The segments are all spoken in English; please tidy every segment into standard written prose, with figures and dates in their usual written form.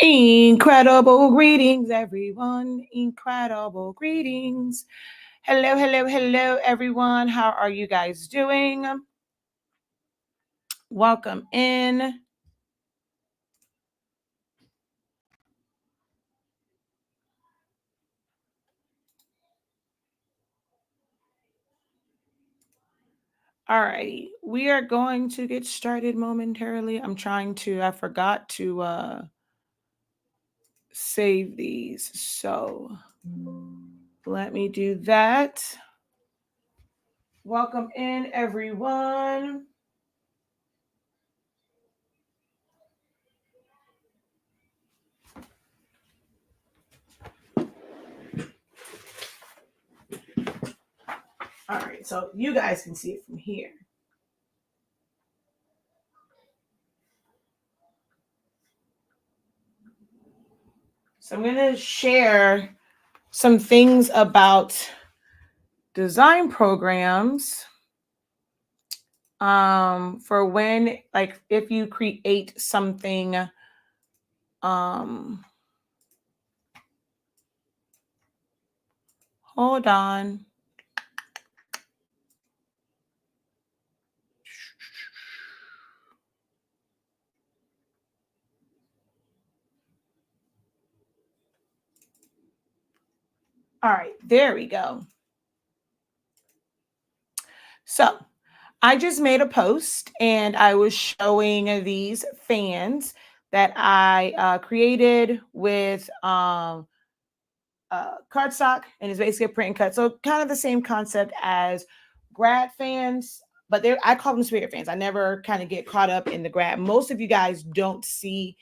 Incredible greetings, everyone. Incredible greetings. Hello, hello, hello, everyone. How are you guys doing? Welcome in. All righty. We are going to get started momentarily. I forgot to save these. So let me do that. Welcome in, everyone. All right, so you guys can see it from here. So I'm going to share some things about design programs for when, like, if you create something hold on. All right, there we go. So I just made a post and I was showing these fans that I created with cardstock, and it's basically a print and cut. So kind of the same concept as grad fans, but I call them spirit fans. I never kind of get caught up in the grad. Most of you guys don't see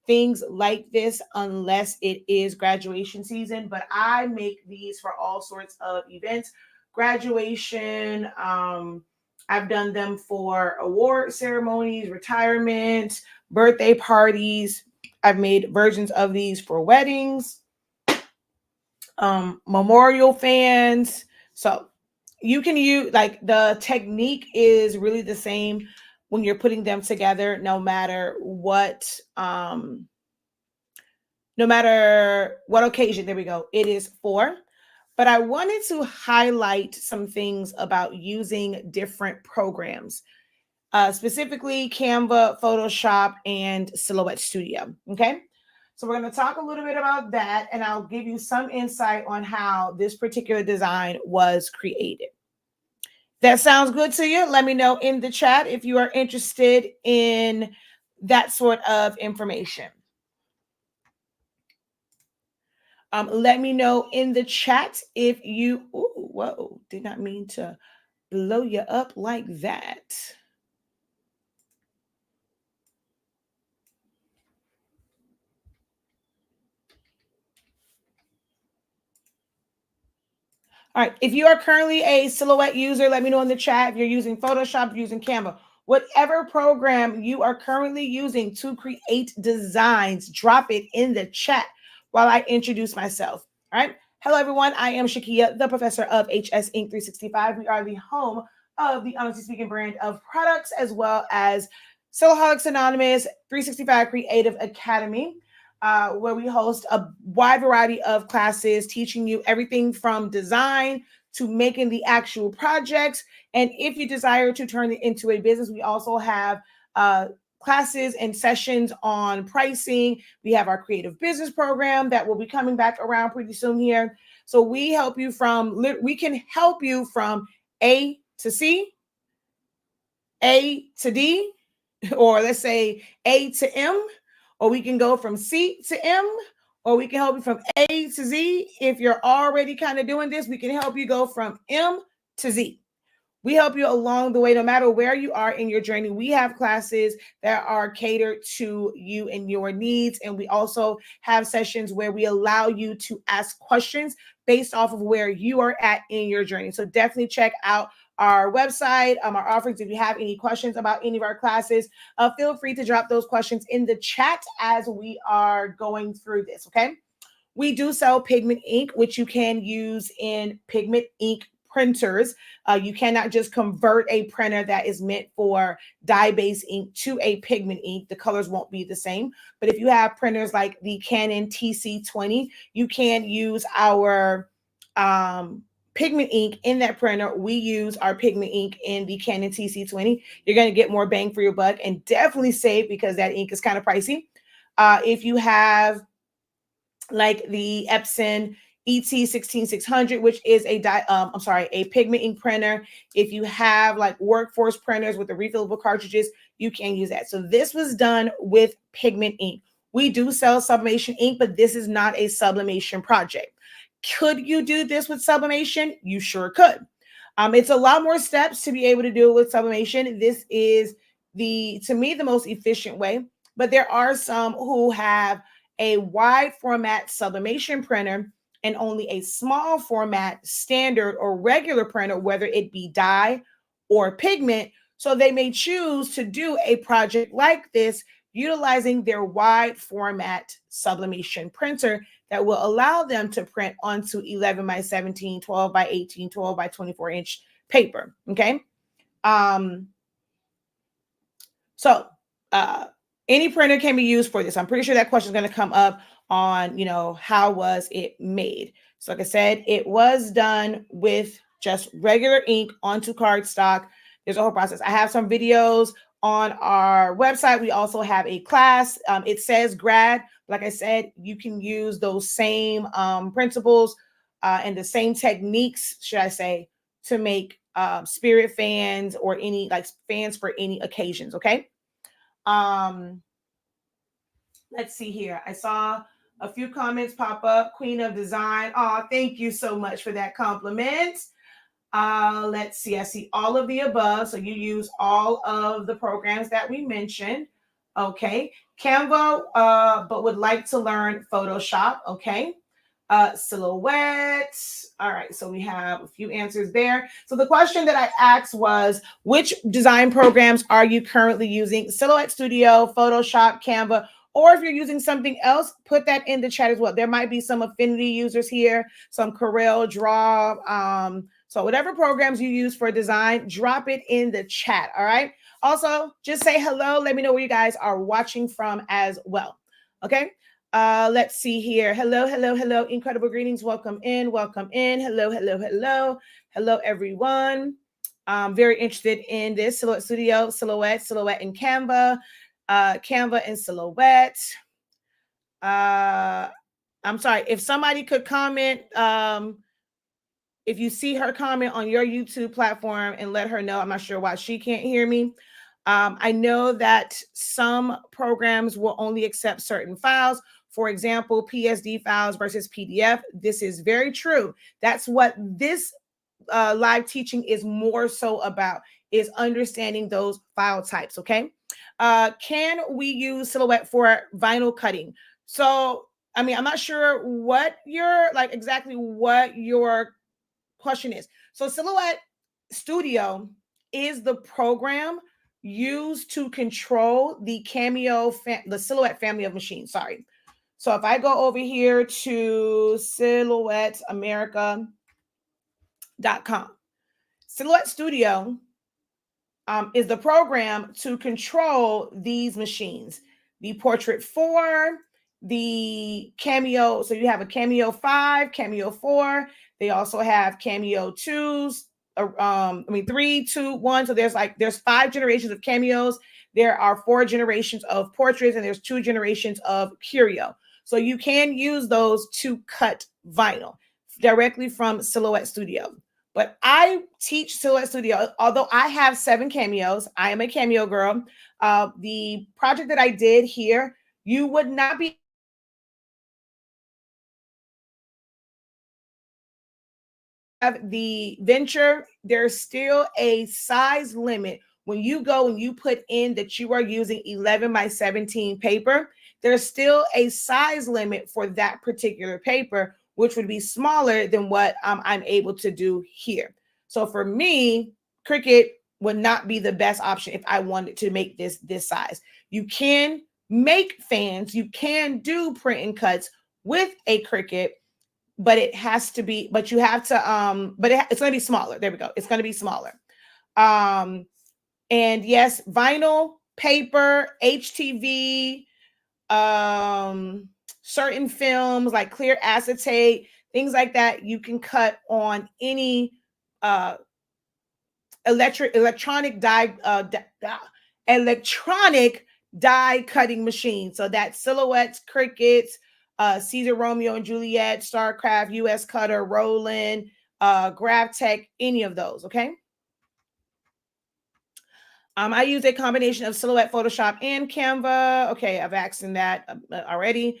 things like this unless it is graduation season, but I make these for all sorts of events. Graduation, I've done them for award ceremonies, retirement, birthday parties. I've made versions of these for weddings, memorial fans. So you can use, like, the technique is really the same when you're putting them together, no matter what occasion, there we go, it is for. But I wanted to highlight some things about using different programs, specifically Canva, Photoshop, and Silhouette Studio. Okay. So we're going to talk a little bit about that, and I'll give you some insight on how this particular design was created. That sounds good to you? Let me know in the chat if you are interested in that sort of information. Let me know in the chat if you, whoa, did not mean to blow you up like that. All right, if you are currently a Silhouette user, let me know in the chat if you're using Photoshop, using Canva. Whatever program you are currently using to create designs, drop it in the chat while I introduce myself. All right. Hello, everyone. I am Shakia, the professor of HS Inc. 365. We are the home of the Honestly Speaking brand of products, as well as Soloholics Anonymous, 365 Creative Academy, where we host a wide variety of classes teaching you everything from design to making the actual projects. And if you desire to turn it into a business, we also have classes and sessions on pricing. We have our creative business program that will be coming back around pretty soon here. So we can help you from A to C, A to D, or let's say A to M, or we can go from C to M, or we can help you from A to Z. If you're already kind of doing this, we can help you go from M to Z. We help you along the way, no matter where you are in your journey. We have classes that are catered to you and your needs. And we also have sessions where we allow you to ask questions based off of where you are at in your journey. So definitely check out our website, our offerings. If you have any questions about any of our classes, feel free to drop those questions in the chat as we are going through this, okay? We do sell Pigment ink, which you can use in Pigment ink printers. You cannot just convert a printer that is meant for dye-based ink to a pigment ink. The colors won't be the same. But if you have printers like the Canon TC20, you can use our pigment ink in that printer. We use our pigment ink in the Canon TC20. You're going to get more bang for your buck and definitely save because that ink is kind of pricey. If you have like the Epson ET16600, which is a pigment ink printer. If you have like workforce printers with the refillable cartridges, you can use that. So this was done with pigment ink. We do sell sublimation ink, but this is not a sublimation project. Could you do this with sublimation? You sure could. It's a lot more steps to be able to do it with sublimation. This is to me, the most efficient way, but there are some who have a wide format sublimation printer and only a small format standard or regular printer, whether it be dye or pigment. So they may choose to do a project like this utilizing their wide format sublimation printer that will allow them to print onto 11 by 17, 12 by 18, 12 by 24 inch paper. Okay. Any printer can be used for this. I'm pretty sure that question is going to come up on, how was it made? So like I said, it was done with just regular ink onto cardstock. There's a whole process. I have some videos on our website. We also have a class. It says grad. Like I said, you can use those same principles and the same techniques, should I say, to make spirit fans or any like fans for any occasions. Okay. Let's see here. I saw a few comments pop up. Queen of Design. Oh, thank you so much for that compliment. Let's see. I see all of the above. So you use all of the programs that we mentioned. Okay. Canva, but would like to learn Photoshop. Okay. Silhouette. All right. So we have a few answers there. So the question that I asked was, which design programs are you currently using? Silhouette Studio, Photoshop, Canva, or if you're using something else, put that in the chat as well. There might be some Affinity users here, some Corel Draw. So whatever programs you use for design, drop it in the chat. All right. Also, just say hello. Let me know where you guys are watching from as well. Okay. Let's see here. Hello, hello, hello. Incredible greetings. Welcome in. Welcome in. Hello, hello, hello. Hello, everyone. I'm very interested in this. Silhouette Studio, Silhouette, and Canva. Canva and Silhouette. I'm sorry. If somebody could comment, if you see her comment on your YouTube platform and let her know. I'm not sure why she can't hear me. I know that some programs will only accept certain files. For example, PSD files versus PDF. This is very true. That's what this live teaching is more so about, is understanding those file types. Okay. Can we use Silhouette for vinyl cutting? So, I'm not sure what exactly what your question is. So Silhouette Studio is the program used to control the the Silhouette family of machines. Sorry. So if I go over here to silhouetteamerica.com, Silhouette Studio is the program to control these machines. The Portrait 4, the Cameo. So you have a Cameo 5, Cameo 4. They also have Cameo 2s. 3, 2, 1. So there's 5 generations of Cameos. There are 4 generations of portraits, and there's 2 generations of Curio. So you can use those to cut vinyl directly from Silhouette Studio. But I teach Silhouette Studio, although I have 7 Cameos. I am a Cameo girl. The project that I did here, you would not be have the Venture. There's still a size limit. When you go and you put in that you are using 11 by 17 paper, there's still a size limit for that particular paper, which would be smaller than what I'm able to do here. So for me, Cricut would not be the best option if I wanted to make this size. You can make fans, you can do print and cuts with a Cricut, but it has to be, but you have to, but it's going to be smaller. There we go. It's going to be smaller. And yes, vinyl, paper, HTV, certain films like clear acetate, things like that, you can cut on any electronic die cutting machine. So that's Silhouettes, Crickets, Caesar Romeo and Juliet, Starcraft, US Cutter, Roland, GravTech, any of those. Okay. I use a combination of Silhouette, Photoshop, and Canva. Okay, I've asked in that already.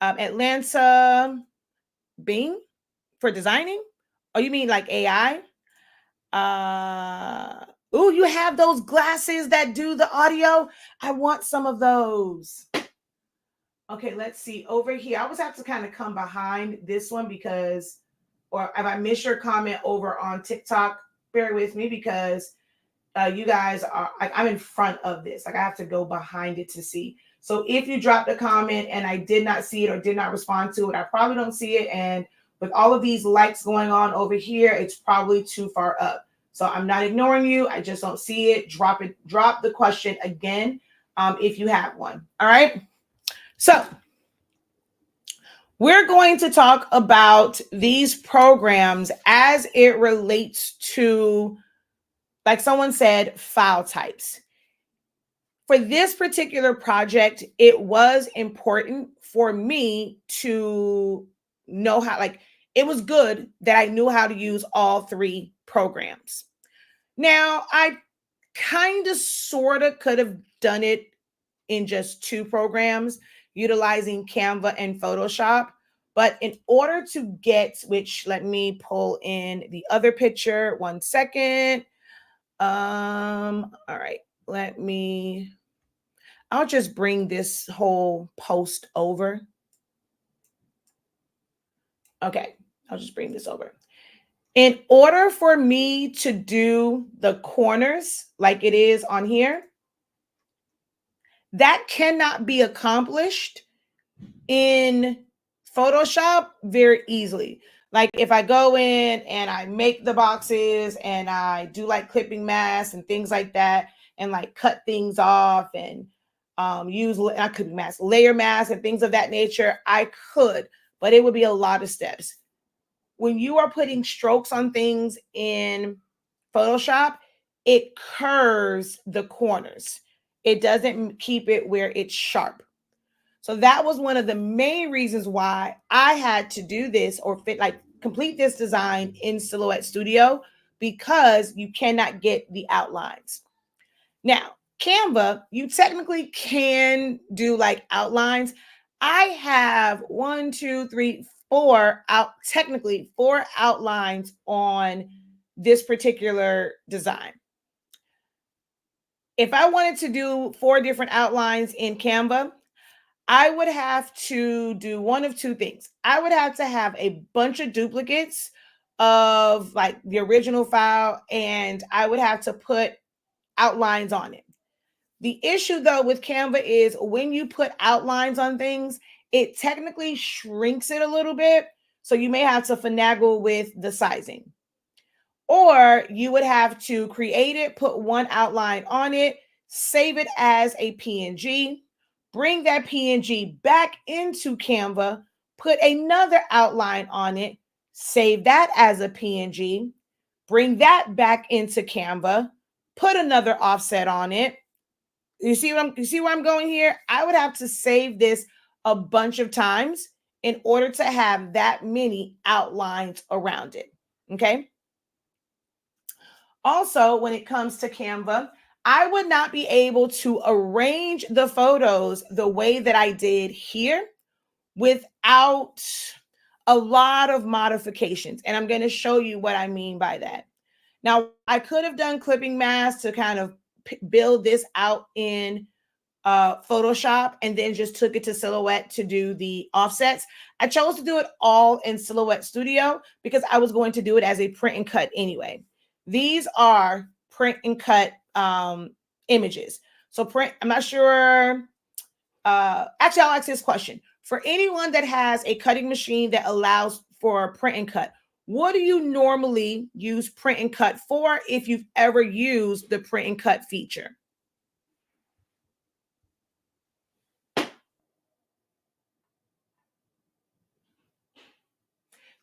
Atlanta Bing for designing. Oh, you mean like AI? Oh, you have those glasses that do the audio? I want some of those. Okay, let's see. Over here, I always have to kind of come behind this one because, or if I miss your comment over on TikTok, bear with me because you guys are, I'm in front of this. Like I have to go behind it to see. So if you dropped a comment and I did not see it or did not respond to it, I probably don't see it. And with all of these likes going on over here, it's probably too far up. So I'm not ignoring you. I just don't see it. Drop it. Drop the question again if you have one. All right. So we're going to talk about these programs as it relates to, like someone said, file types. For this particular project, it was important for me to know how, like, it was good that I knew how to use all three programs. Now, I kind of sort of could have done it in just two programs, utilizing Canva and Photoshop. But in order to get, which let me pull in the other picture, 1 second. All right, I'll just bring this whole post over. Okay, I'll just bring this over. In order for me to do the corners like it is on here, that cannot be accomplished in Photoshop very easily. Like if I go in and I make the boxes and I do like clipping masks and things like that, and like cut things off and use not clipping masks, layer masks and things of that nature, I could, but it would be a lot of steps. When you are putting strokes on things in Photoshop, it curves the corners. It doesn't keep it where it's sharp. So that was one of the main reasons why I had to do this or complete this design in Silhouette Studio, because you cannot get the outlines. Now, Canva, you technically can do like outlines. I have 1, 2, 3, 4 technically 4 outlines on this particular design. If I wanted to do 4 different outlines in Canva, I would have to do one of two things. I would have to have a bunch of duplicates of like the original file, and I would have to put outlines on it. The issue though with Canva is when you put outlines on things, it technically shrinks it a little bit. So you may have to finagle with the sizing. Or you would have to create it, put one outline on it, save it as a PNG, bring that PNG back into Canva, put another outline on it, save that as a PNG, bring that back into Canva, put another offset on it. You see where I'm going here? I would have to save this a bunch of times in order to have that many outlines around it. Okay. Also, when it comes to Canva, I would not be able to arrange the photos the way that I did here without a lot of modifications. And I'm going to show you what I mean by that. Now, I could have done clipping masks to kind of build this out in Photoshop and then just took it to Silhouette to do the offsets. I chose to do it all in Silhouette Studio because I was going to do it as a print and cut anyway. These are print and cut images. So print, I'm not sure. Actually, I'll ask this question. For anyone that has a cutting machine that allows for print and cut. What do you normally use print and cut for if you've ever used the print and cut feature?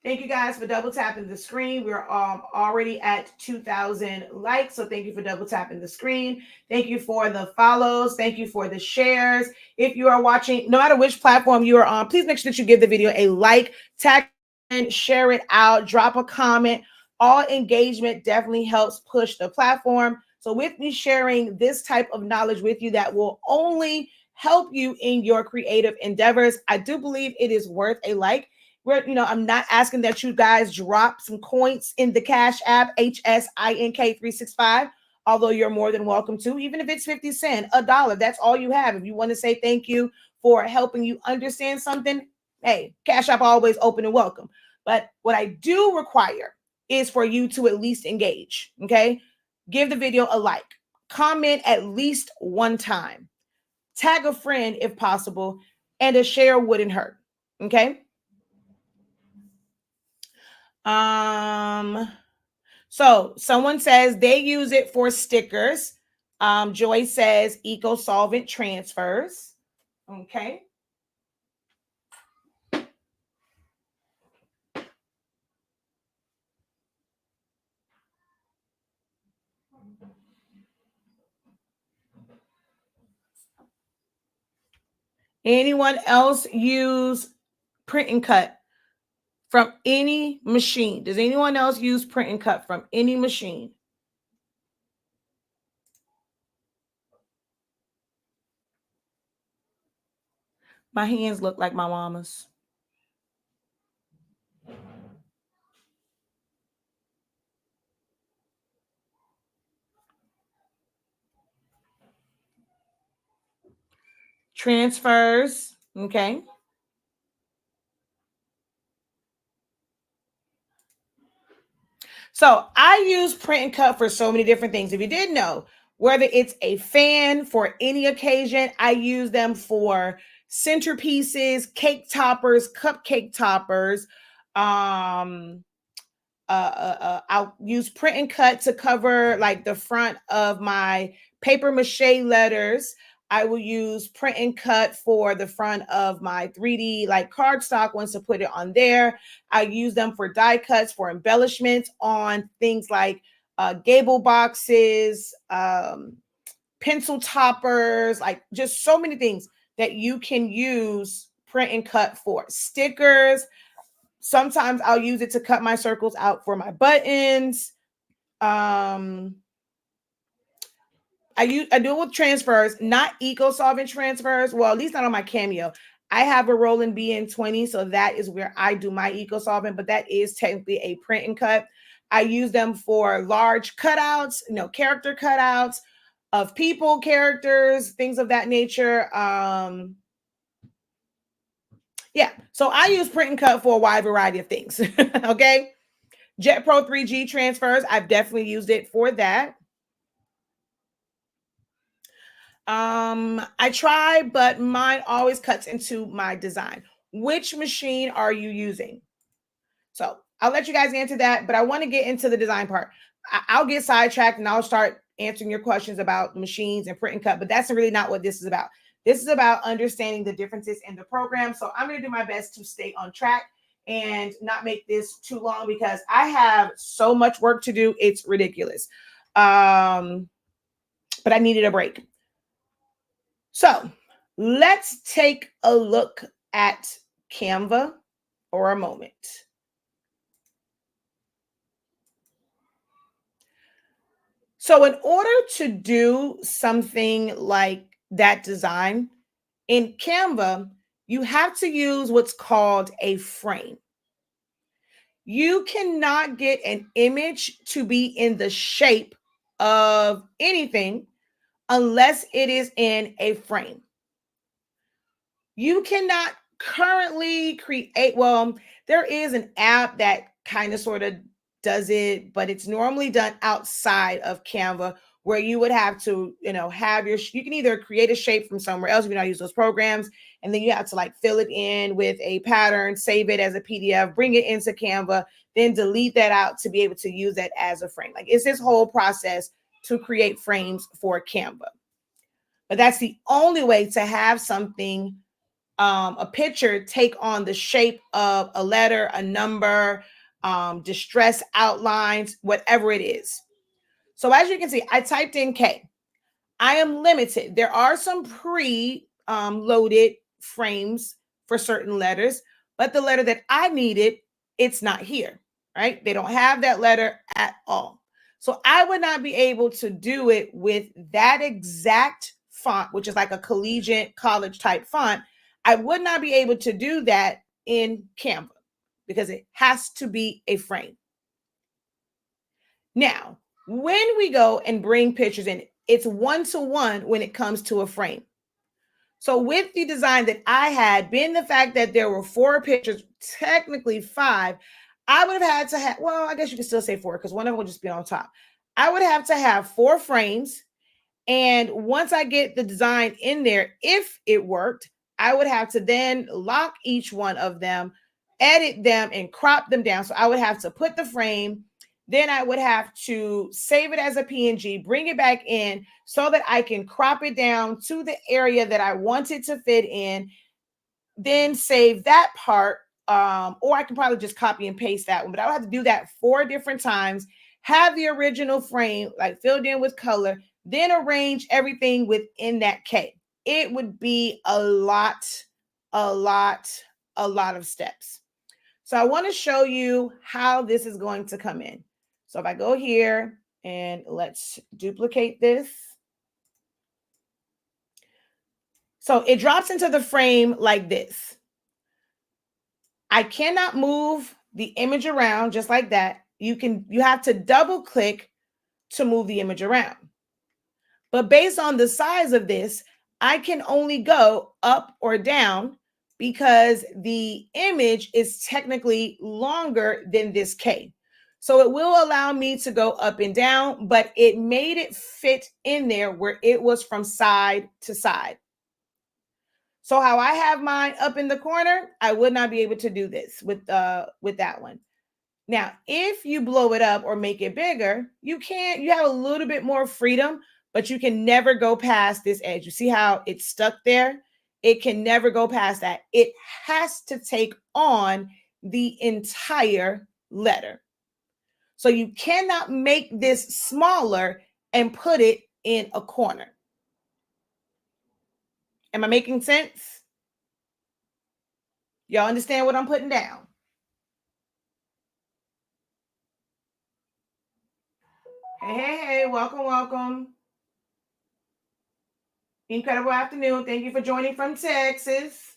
Thank you guys for double tapping the screen. We're already at 2,000 likes. So thank you for double tapping the screen. Thank you for the follows. Thank you for the shares. If you are watching, no matter which platform you are on, please make sure that you give the video a like, tag, and share it out. Drop a comment. All engagement definitely helps push the platform. So with me sharing this type of knowledge with you that will only help you in your creative endeavors, I do believe it is worth a like. I'm not asking that you guys drop some coins in the Cash App, HSINK365, although you're more than welcome to, even if it's 50 cents, $1, that's all you have. If you want to say thank you for helping you understand something, hey, Cash App always open and welcome. But what I do require is for you to at least engage, okay? Give the video a like, comment at least one time, tag a friend if possible, and a share wouldn't hurt, okay? So someone says they use it for stickers. Joy says eco solvent transfers. Okay. Anyone else use print and cut from any machine? Does anyone else use print and cut from any machine? My hands look like my mama's. Transfers. Okay. So I use print and cut for so many different things. If you didn't know, whether it's a fan for any occasion, I use them for centerpieces, cake toppers, cupcake toppers. I'll use print and cut to cover like the front of my paper mache letters. I will use print and cut for the front of my 3D like cardstock ones to put it on there. I use them for die cuts for embellishments on things like gable boxes, pencil toppers, like just so many things that you can use print and cut for. Stickers. Sometimes I'll use it to cut my circles out for my buttons. I do it with transfers, not eco solvent transfers. Well, at least not on my Cameo. I have a Roland BN20, so that is where I do my eco solvent, but that is technically a print and cut. I use them for large cutouts, character cutouts of people, characters, things of that nature. Yeah, so I use print and cut for a wide variety of things. Okay. Jet Pro 3G transfers, I've definitely used it for that. I try, but mine always cuts into my design. Which machine are you using? So I'll let you guys answer that, but I want to get into the design part. I'll get sidetracked and I'll start answering your questions about machines and print and cut, but that's really not what this is about. This is about understanding the differences in the program. So I'm going to do my best to stay on track and not make this too long because I have so much work to do. It's ridiculous. But I needed a break. So let's take a look at Canva for a moment. So in order to do something like that design in Canva, you have to use what's called a frame. You cannot get an image to be in the shape of anything unless it is in a frame. You cannot currently create, well, there is an app that kind of sort of does it, but it's normally done outside of Canva, where you would have to, have you can either create a shape from somewhere else if you not use those programs, and then you have to like fill it in with a pattern, save it as a PDF, bring it into Canva, then delete that out to be able to use that as a frame. Like, it's this whole process to create frames for Canva. But that's the only way to have something, a picture, take on the shape of a letter, a number, distress outlines, whatever it is. So as you can see, I typed in K. I am limited. There are some pre-loaded frames for certain letters, but the letter that I needed, it's not here, right? They don't have that letter at all. So I would not be able to do it with that exact font, which is like a collegiate college type font. I would not be able to do that in Canva because it has to be a frame. Now, when we go and bring pictures in, it's one-to-one when it comes to a frame. So with the design that I had, being the fact that there were 4 pictures, technically 5, I would have had to have, well, I guess you could still say 4 because one of them will just be on top. I would have to have 4 frames. And once I get the design in there, if it worked, I would have to then lock each one of them, edit them, and crop them down. So I would have to put the frame, then I would have to save it as a PNG, bring it back in so that I can crop it down to the area that I want it to fit in, then save that part. Or I can probably just copy and paste that one, but I would have to do that 4 different times, have the original frame like filled in with color, then arrange everything within that K. It would be a lot of steps. So I want to show you how this is going to come in. So if I go here and let's duplicate this. So it drops into the frame like this. I cannot move the image around just like that. You have to double click to move the image around. But based on the size of this, I can only go up or down because the image is technically longer than this K. So it will allow me to go up and down, but it made it fit in there where it was from side to side. So how I have mine up in the corner, I would not be able to do this with that one. Now, if you blow it up or make it bigger, you have a little bit more freedom, but you can never go past this edge. You see how it's stuck there? It can never go past that. It has to take on the entire letter. So you cannot make this smaller and put it in a corner. Am I making sense? Y'all understand what I'm putting down? Hey, welcome. Incredible afternoon. Thank you for joining from Texas.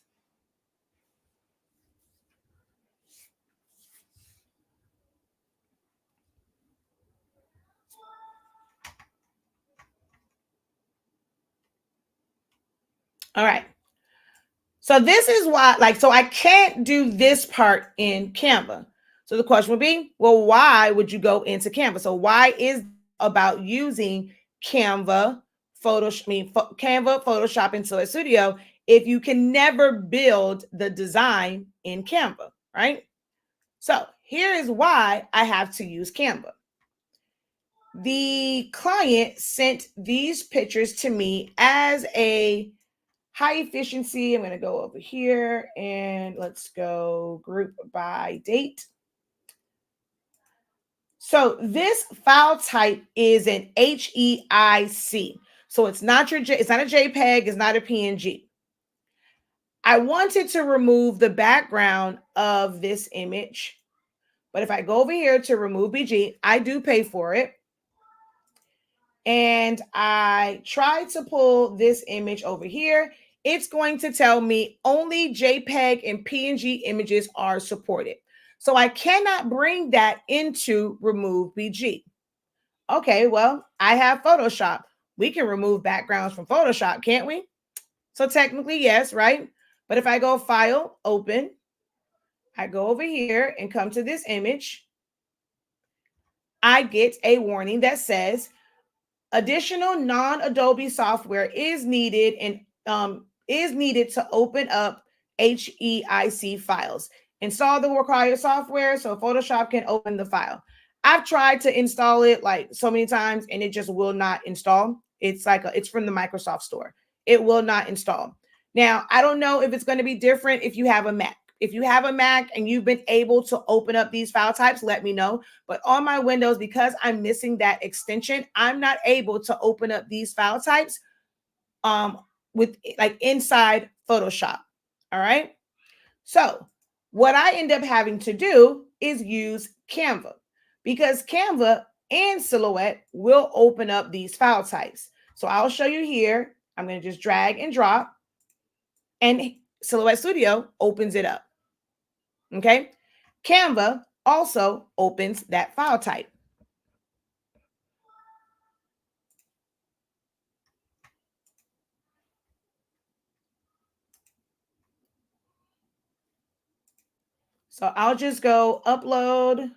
All right. So this is why, so I can't do this part in Canva. So the question would be, well, why would you go into Canva? So why is about using Canva, Photoshop, and Silhouette Studio if you can never build the design in Canva, right? So here is why I have to use Canva. The client sent these pictures to me as a high efficiency. I'm going to go over here and let's go group by date. So this file type is an HEIC. So it's not a JPEG, it's not a PNG. I wanted to remove the background of this image, but if I go over here to remove BG, I do pay for it. And I try to pull this image over here. It's going to tell me only JPEG and PNG images are supported. So I cannot bring that into remove BG. Okay, well, I have Photoshop. We can remove backgrounds from Photoshop, can't we? So technically, yes, right? But if I go File, Open, I go over here and come to this image. I get a warning that says additional non-Adobe software is needed and is needed to open up HEIC files. Install the required software so Photoshop can open the file. I've tried to install it like so many times and it just will not install. It's like it's from the Microsoft store. It will not install. Now, I don't know if it's going to be different if you have a Mac. If you have a Mac and you've been able to open up these file types, let me know. But on my Windows, because I'm missing that extension, I'm not able to open up these file types with like inside Photoshop. All right. So what I end up having to do is use Canva because Canva and Silhouette will open up these file types. So I'll show you here. I'm going to just drag and drop and Silhouette Studio opens it up. Okay. Canva also opens that file type. So I'll just go upload.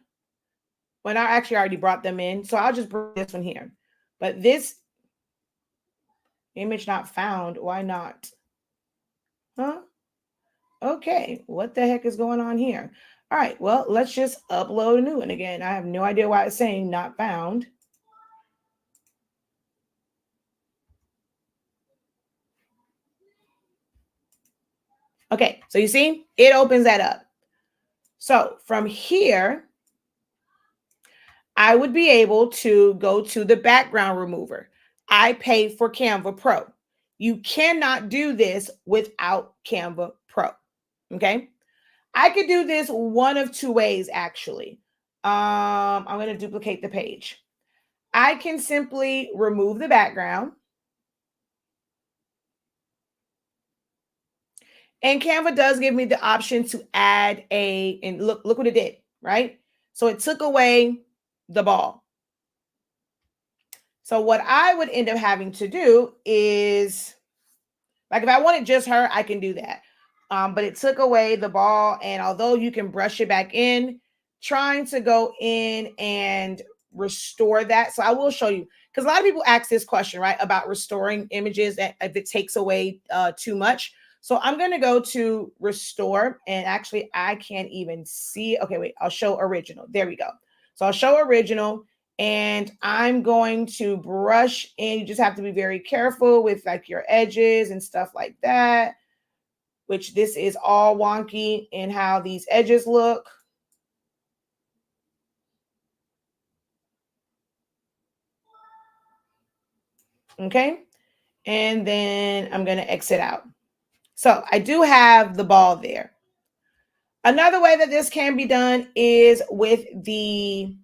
Well, I actually already brought them in. So I'll just bring this one here. But this image not found. Why not? Huh? Okay. What the heck is going on here? All right. Well, let's just upload a new one again. I have no idea why it's saying not found. Okay. So you see, it opens that up. So from here, I would be able to go to the background remover. I pay for Canva Pro. You cannot do this without Canva Pro. Okay. I could do this one of two ways, actually. I'm going to duplicate the page. I can simply remove the background. And Canva does give me the option to add and look what it did, right? So it took away the ball. So what I would end up having to do is, like if I wanted just her, I can do that. But it took away the ball. And although you can brush it back in, trying to go in and restore that. So I will show you, because a lot of people ask this question, right, about restoring images that if it takes away too much. So I'm going to go to restore, and actually I can't even see. Okay, wait, I'll show original. There we go. So I'll show original, and I'm going to brush in. You just have to be very careful with like your edges and stuff like that, which this is all wonky in how these edges look. Okay. And then I'm going to exit out. So I do have the ball there. Another way that this can be done is with the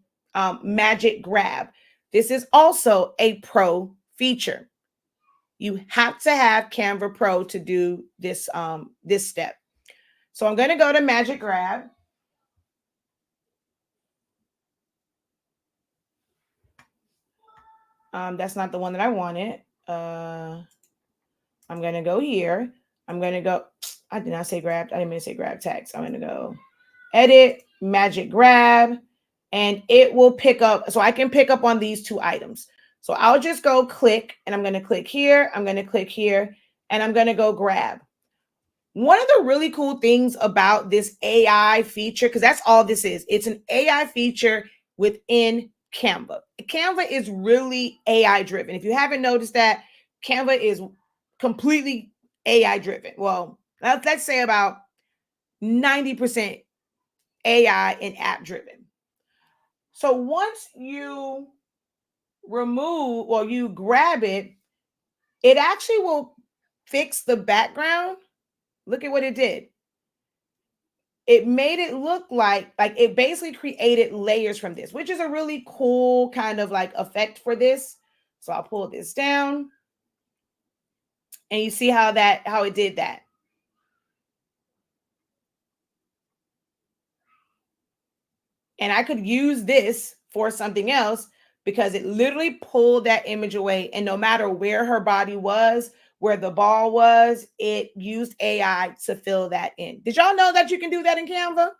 magic grab. This is also a pro feature. You have to have Canva Pro to do this, this step. So I'm going to go to magic grab. That's not the one that I wanted. I'm going to go here. I'm going to go, I did not say grab. I didn't mean to say grab text. I'm going to go edit, magic grab, and it will pick up. So I can pick up on these two items. So I'll just go click, and I'm going to click here. I'm going to click here, and I'm going to go grab. One of the really cool things about this AI feature, because that's all this is, it's an AI feature within Canva. Canva is really AI driven. If you haven't noticed that, Canva is completely AI driven. Well, let's say about 90% AI and app driven. So once you remove, well, you grab it, it actually will fix the background. Look at what it did. It made it look like it basically created layers from this, which is a really cool kind of like effect for this. So I'll pull this down, and you see how it did that. And I could use this for something else because it literally pulled that image away. And no matter where her body was, where the ball was, it used AI to fill that in. Did y'all know that you can do that in Canva?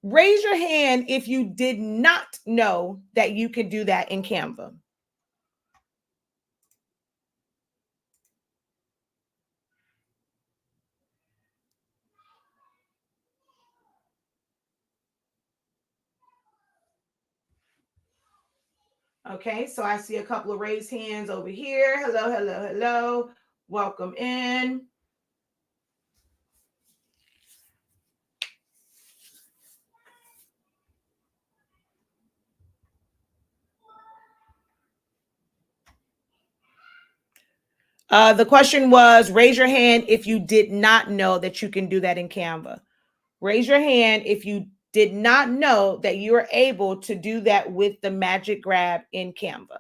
Raise your hand if you did not know that you could do that in Canva. Okay, so I see a couple of raised hands over here. Hello, hello, hello. Welcome in. The question was, raise your hand if you did not know that you can do that in Canva. Raise your hand if you did not know that you are able to do that with the magic grab in Canva.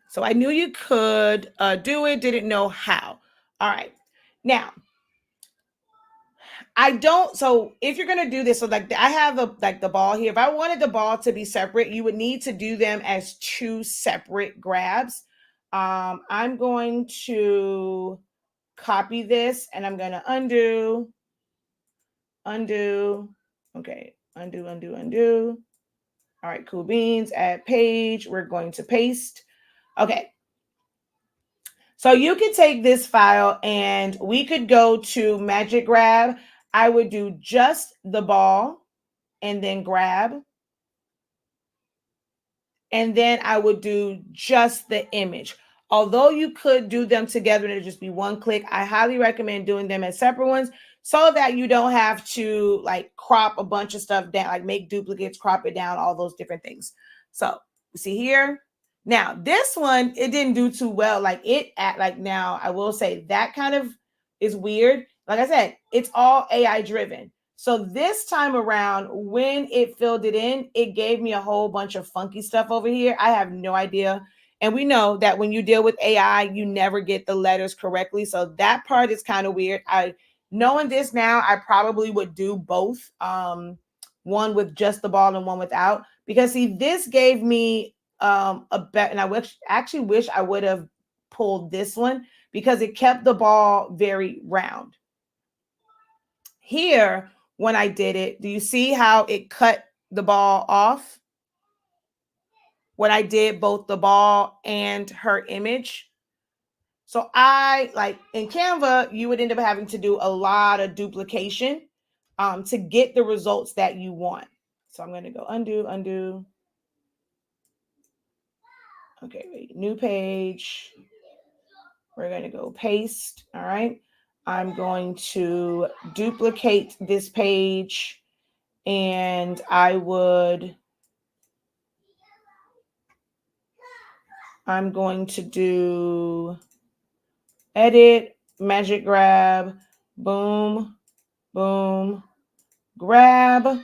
So I knew you could do it, didn't know how. All right. Now, I don't. So if you're gonna do this, so like I have the ball here. If I wanted the ball to be separate, you would need to do them as two separate grabs. I'm going to copy this and I'm gonna undo. Okay, undo. All right, cool beans. Add page. We're going to paste. Okay. So you could take this file and we could go to Magic Grab. I would do just the ball and then grab. And then I would do just the image. Although you could do them together and it'd just be one click, I highly recommend doing them as separate ones so that you don't have to like crop a bunch of stuff down, like make duplicates, crop it down, all those different things. So you see here. Now this one, it didn't do too well. Now I will say that kind of is weird. Like I said, it's all AI driven. So this time around, when it filled it in, it gave me a whole bunch of funky stuff over here. I have no idea. And we know that when you deal with AI, you never get the letters correctly. So that part is kind of weird. Knowing this now, I probably would do both. One with just the ball and one without. Because see, this gave me a bet, and actually wish I would have pulled this one because it kept the ball very round. Here, when I did it, do you see how it cut the ball off? When I did both the ball and her image. So I like in Canva, you would end up having to do a lot of duplication to get the results that you want. So I'm going to go undo. Okay, wait, new page. We're going to go paste. All right. I'm going to duplicate this page and I'm going to do edit, magic grab, boom, boom, grab.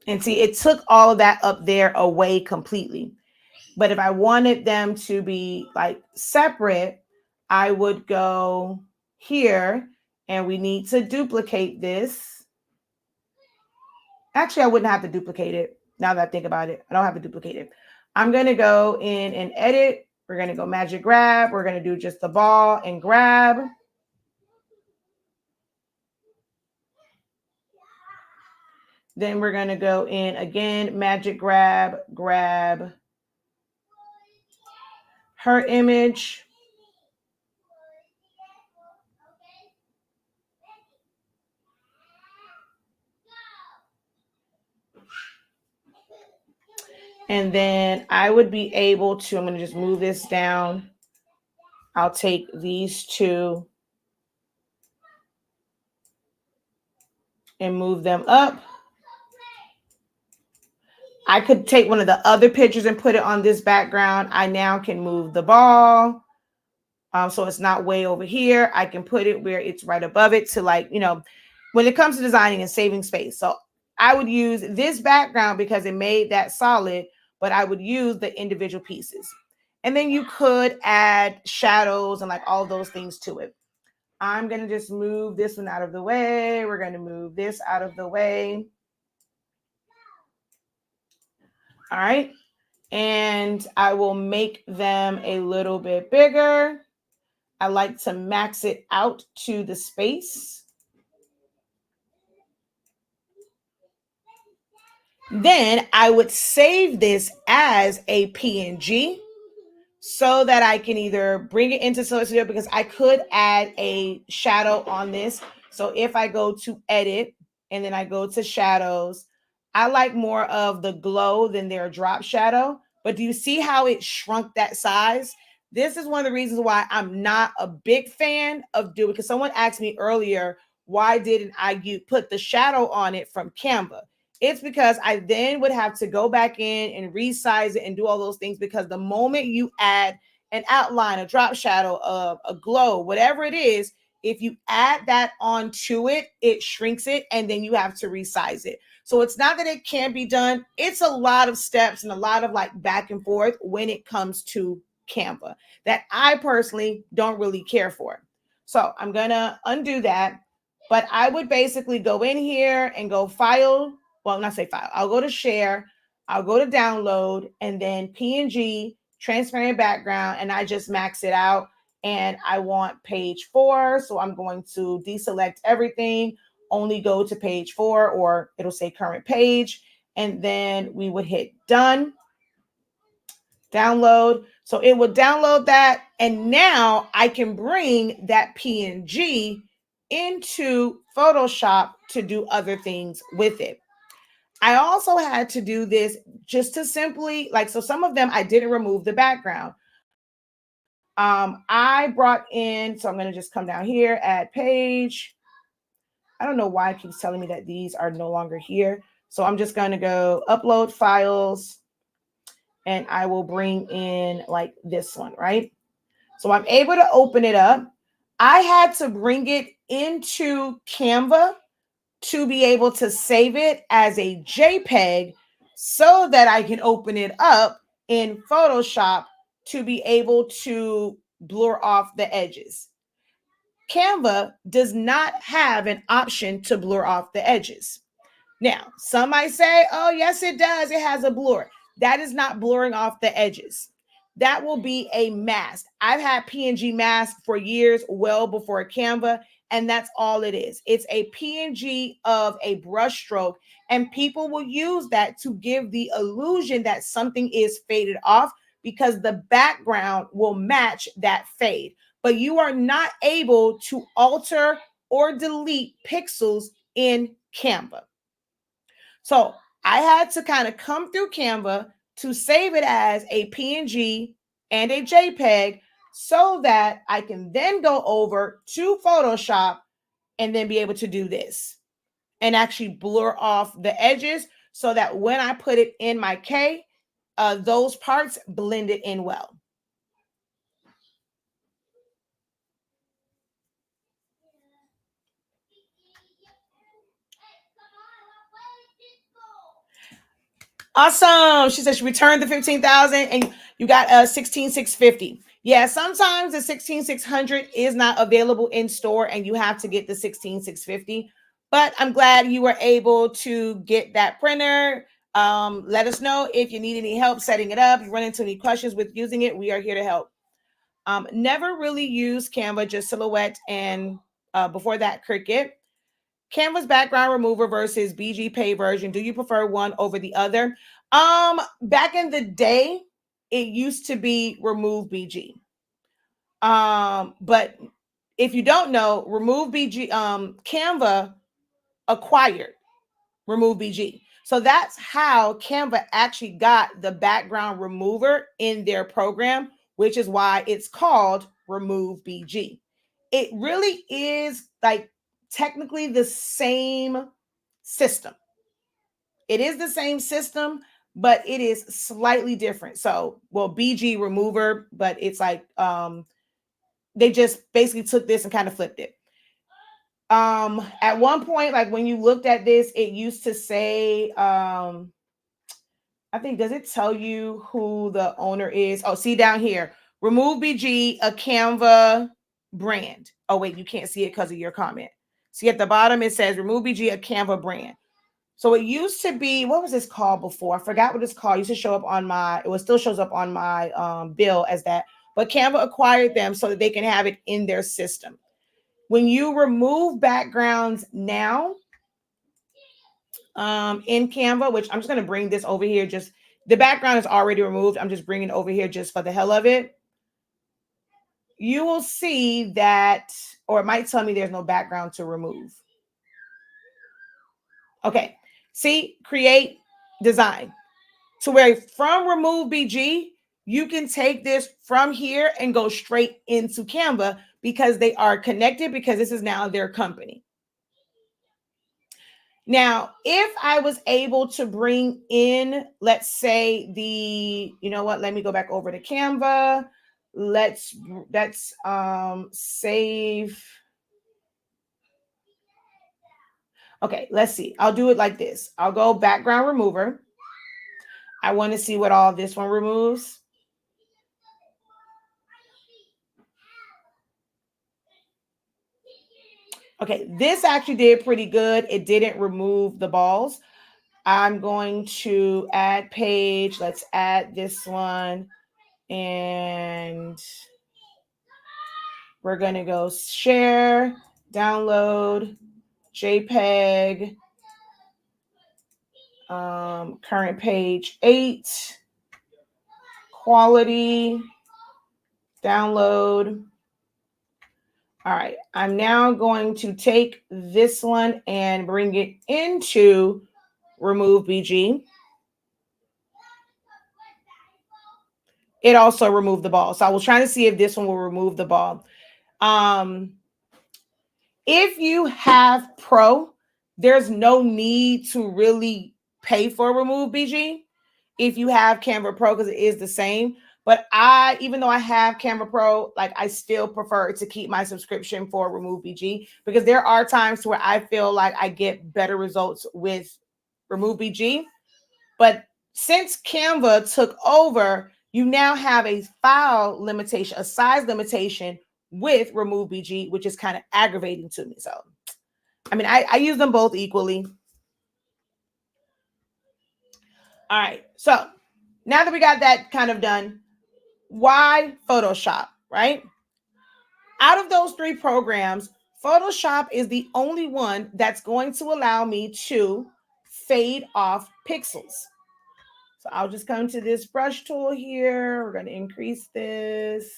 And see, it took all of that up there away completely. But if I wanted them to be like separate, I would go here and we need to duplicate this. Actually, I wouldn't have to duplicate it. Now that I think about it, I don't have to duplicate it. I'm going to go in and edit. We're going to go magic grab. We're going to do just the ball and grab. Then we're going to go in again, magic grab her image. And then I would be able to, I'm going to just move this down. I'll take these two and move them up. I could take one of the other pictures and put it on this background. I now can move the ball. So it's not way over here. I can put it where it's right above it to like, when it comes to designing and saving space. So I would use this background because it made that solid, but I would use the individual pieces. And then you could add shadows and like all those things to it. I'm going to just move this one out of the way. We're going to move this out of the way. All right. And I will make them a little bit bigger. I like to max it out to the space. Then I would save this as a PNG so that I can either bring it into Silhouette Studio, because I could add a shadow on this. So if I go to edit and then I go to shadows, I like more of the glow than their drop shadow. But do you see how it shrunk that size? This is one of the reasons why I'm not a big fan of doing, because someone asked me earlier, why didn't I put the shadow on it from Canva? It's because I then would have to go back in and resize it and do all those things, because the moment you add an outline, a drop shadow, a glow, whatever it is, if you add that onto it, it shrinks it and then you have to resize it. So it's not that it can't be done. It's a lot of steps and a lot of like back and forth when it comes to Canva that I personally don't really care for. So I'm going to undo that. But I would basically go in here and go file. Well, not say file. I'll go to share. I'll go to download and then PNG, transparent background, and I just max it out. And I want page 4. So I'm going to deselect everything, only go to page 4, or it'll say current page. And then we would hit done, download. So it would download that. And now I can bring that PNG into Photoshop to do other things with it. I also had to do this just to simply, like, so some of them I didn't remove the background. I brought in, so I'm going to just come down here, add page. I don't know why it keeps telling me that these are no longer here. So I'm just going to go upload files and I will bring in like this one, right? So I'm able to open it up. I had to bring it into Canva to be able to save it as a JPEG so that I can open it up in Photoshop to be able to blur off the edges. Canva does not have an option to blur off the edges. Now, some might say, oh, yes, it does. It has a blur. That is not blurring off the edges. That will be a mask. I've had PNG masks for years, well before Canva, and that's all it is. It's a PNG of a brush stroke, and people will use that to give the illusion that something is faded off because the background will match that fade. But you are not able to alter or delete pixels in Canva. So I had to kind of come through Canva to save it as a PNG and a JPEG so that I can then go over to Photoshop and then be able to do this and actually blur off the edges so that when I put it in my K, those parts blended in well. Awesome. She said she returned the 15,000 and you got a 16,650. Yeah, sometimes the 16,600 is not available in store and you have to get the 16,650. But I'm glad you were able to get that printer. Let us know if you need any help setting it up. If you run into any questions with using it, we are here to help. Never really used Canva, just Silhouette and before that Cricut. Canva's background remover versus BG pay version. Do you prefer one over the other? Back in the day, it used to be remove BG. But if you don't know, remove BG, Canva acquired remove BG. So that's how Canva actually got the background remover in their program, which is why it's called remove BG. It really is like technically the same system. It is the same system, but it is slightly different. So, well, BG remover, but it's like they just basically took this and kind of flipped it. At one point, like when you looked at this, it used to say, I think, does it tell you who the owner is? Oh, see down here, remove BG, a Canva brand. Oh, wait, you can't see it because of your comment. See at the bottom, it says remove BG, a Canva brand. So it used to be, what was this called before? I forgot what it's called. It used to show up on my, it was still shows up on my bill as that. But Canva acquired them so that they can have it in their system. When you remove backgrounds now in Canva, which I'm just going to bring this over here, just the background is already removed. I'm just bringing it over here just for the hell of it. You will see that, or it might tell me there's no background to remove. Okay, see, create design. To where from remove BG, you can take this from here and go straight into Canva because they are connected, because this is now their company. Now, if I was able to bring in, let's say you know what, let me go back over to Canva. Let's save. Okay, let's see. I'll do it like this. I'll go background remover. I want to see what all this one removes. Okay, this actually did pretty good. It didn't remove the balls. I'm going to add page. Let's add this one. And we're going to go share, download, JPEG, current page 8, quality, download. All right, I'm now going to take this one and bring it into remove BG. It also removed the ball. So I was trying to see if this one will remove the ball. If you have Pro, there's no need to really pay for remove BG if you have Canva Pro, because it is the same. But even though I have Canva Pro, like I still prefer to keep my subscription for remove BG, because there are times where I feel like I get better results with remove BG. But since Canva took over, you now have a file limitation, a size limitation with remove BG, which is kind of aggravating to me. So, I mean, I use them both equally. All right. So now that we got that kind of done, why Photoshop, right? Out of those 3 programs, Photoshop is the only one that's going to allow me to fade off pixels. So I'll just come to this brush tool here. We're going to increase this.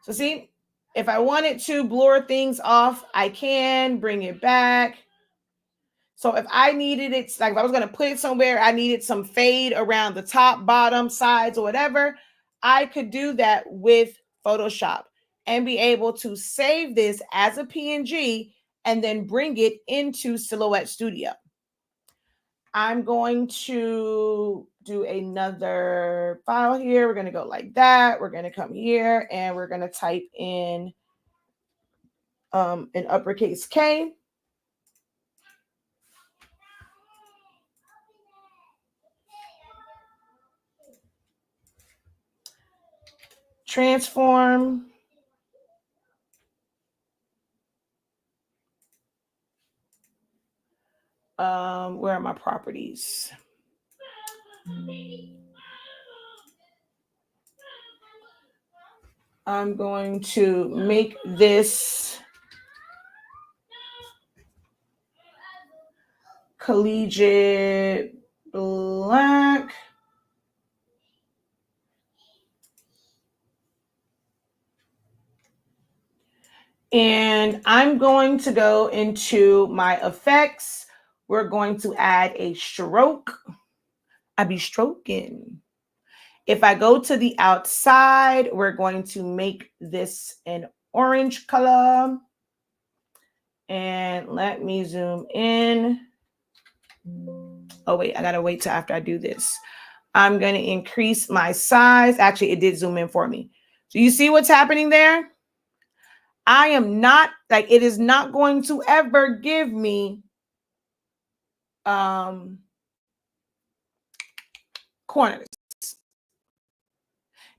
So see, if I wanted to blur things off, I can bring it back. So if I needed it, like if I was going to put it somewhere, I needed some fade around the top, bottom, sides, or whatever, I could do that with Photoshop and be able to save this as a PNG and then bring it into Silhouette Studio. I'm going to do another file here. We're going to go like that. We're going to come here and we're going to type in an uppercase K. Transform. Where are my properties? I'm going to make this collegiate black. And I'm going to go into my effects. We're going to add a stroke. I be stroking. If I go to the outside, we're going to make this an orange color. And let me zoom in. Oh, wait, I got to wait till after I do this. I'm going to increase my size. Actually, it did zoom in for me. So you see what's happening there? I am not, like, it is not going to ever give me corners.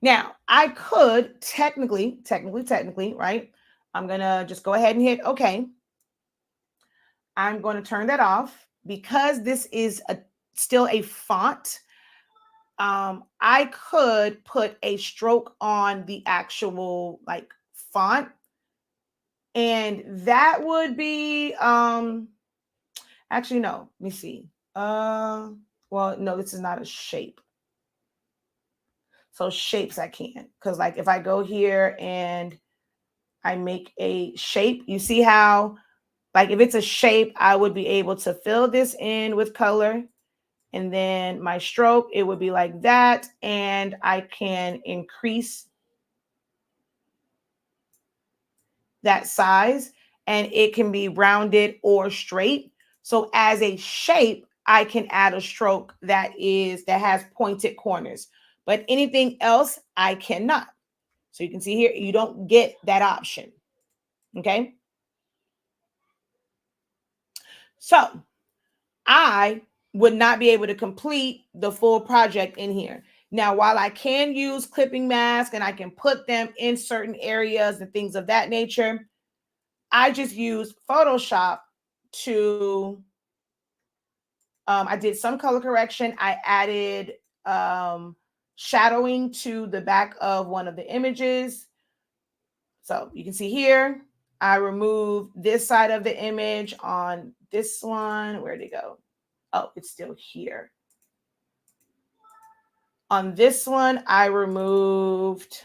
Now, I could technically, right? I'm going to just go ahead and hit OK. I'm going to turn that off because this is still a font. I could put a stroke on the actual like font, and that would be actually no, let me see. Well, no, this is not a shape. So shapes I can, because like if I go here and I make a shape, you see how like if it's a shape, I would be able to fill this in with color. And then my stroke, it would be like that. And I can increase that size, and it can be rounded or straight. So as a shape, I can add a stroke that has pointed corners, but anything else I cannot. So you can see here, you don't get that option. Okay. So I would not be able to complete the full project in here. Now, while I can use clipping mask and I can put them in certain areas and things of that nature, I just use Photoshop to, I did some color correction. I added shadowing to the back of one of the images. So you can see here, I removed this side of the image on this one. Where'd it go? Oh, it's still here. On this one, I removed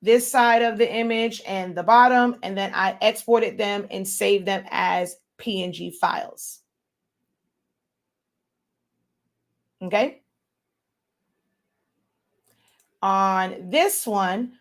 this side of the image and the bottom, and then I exported them and saved them as PNG files. Okay. On this one,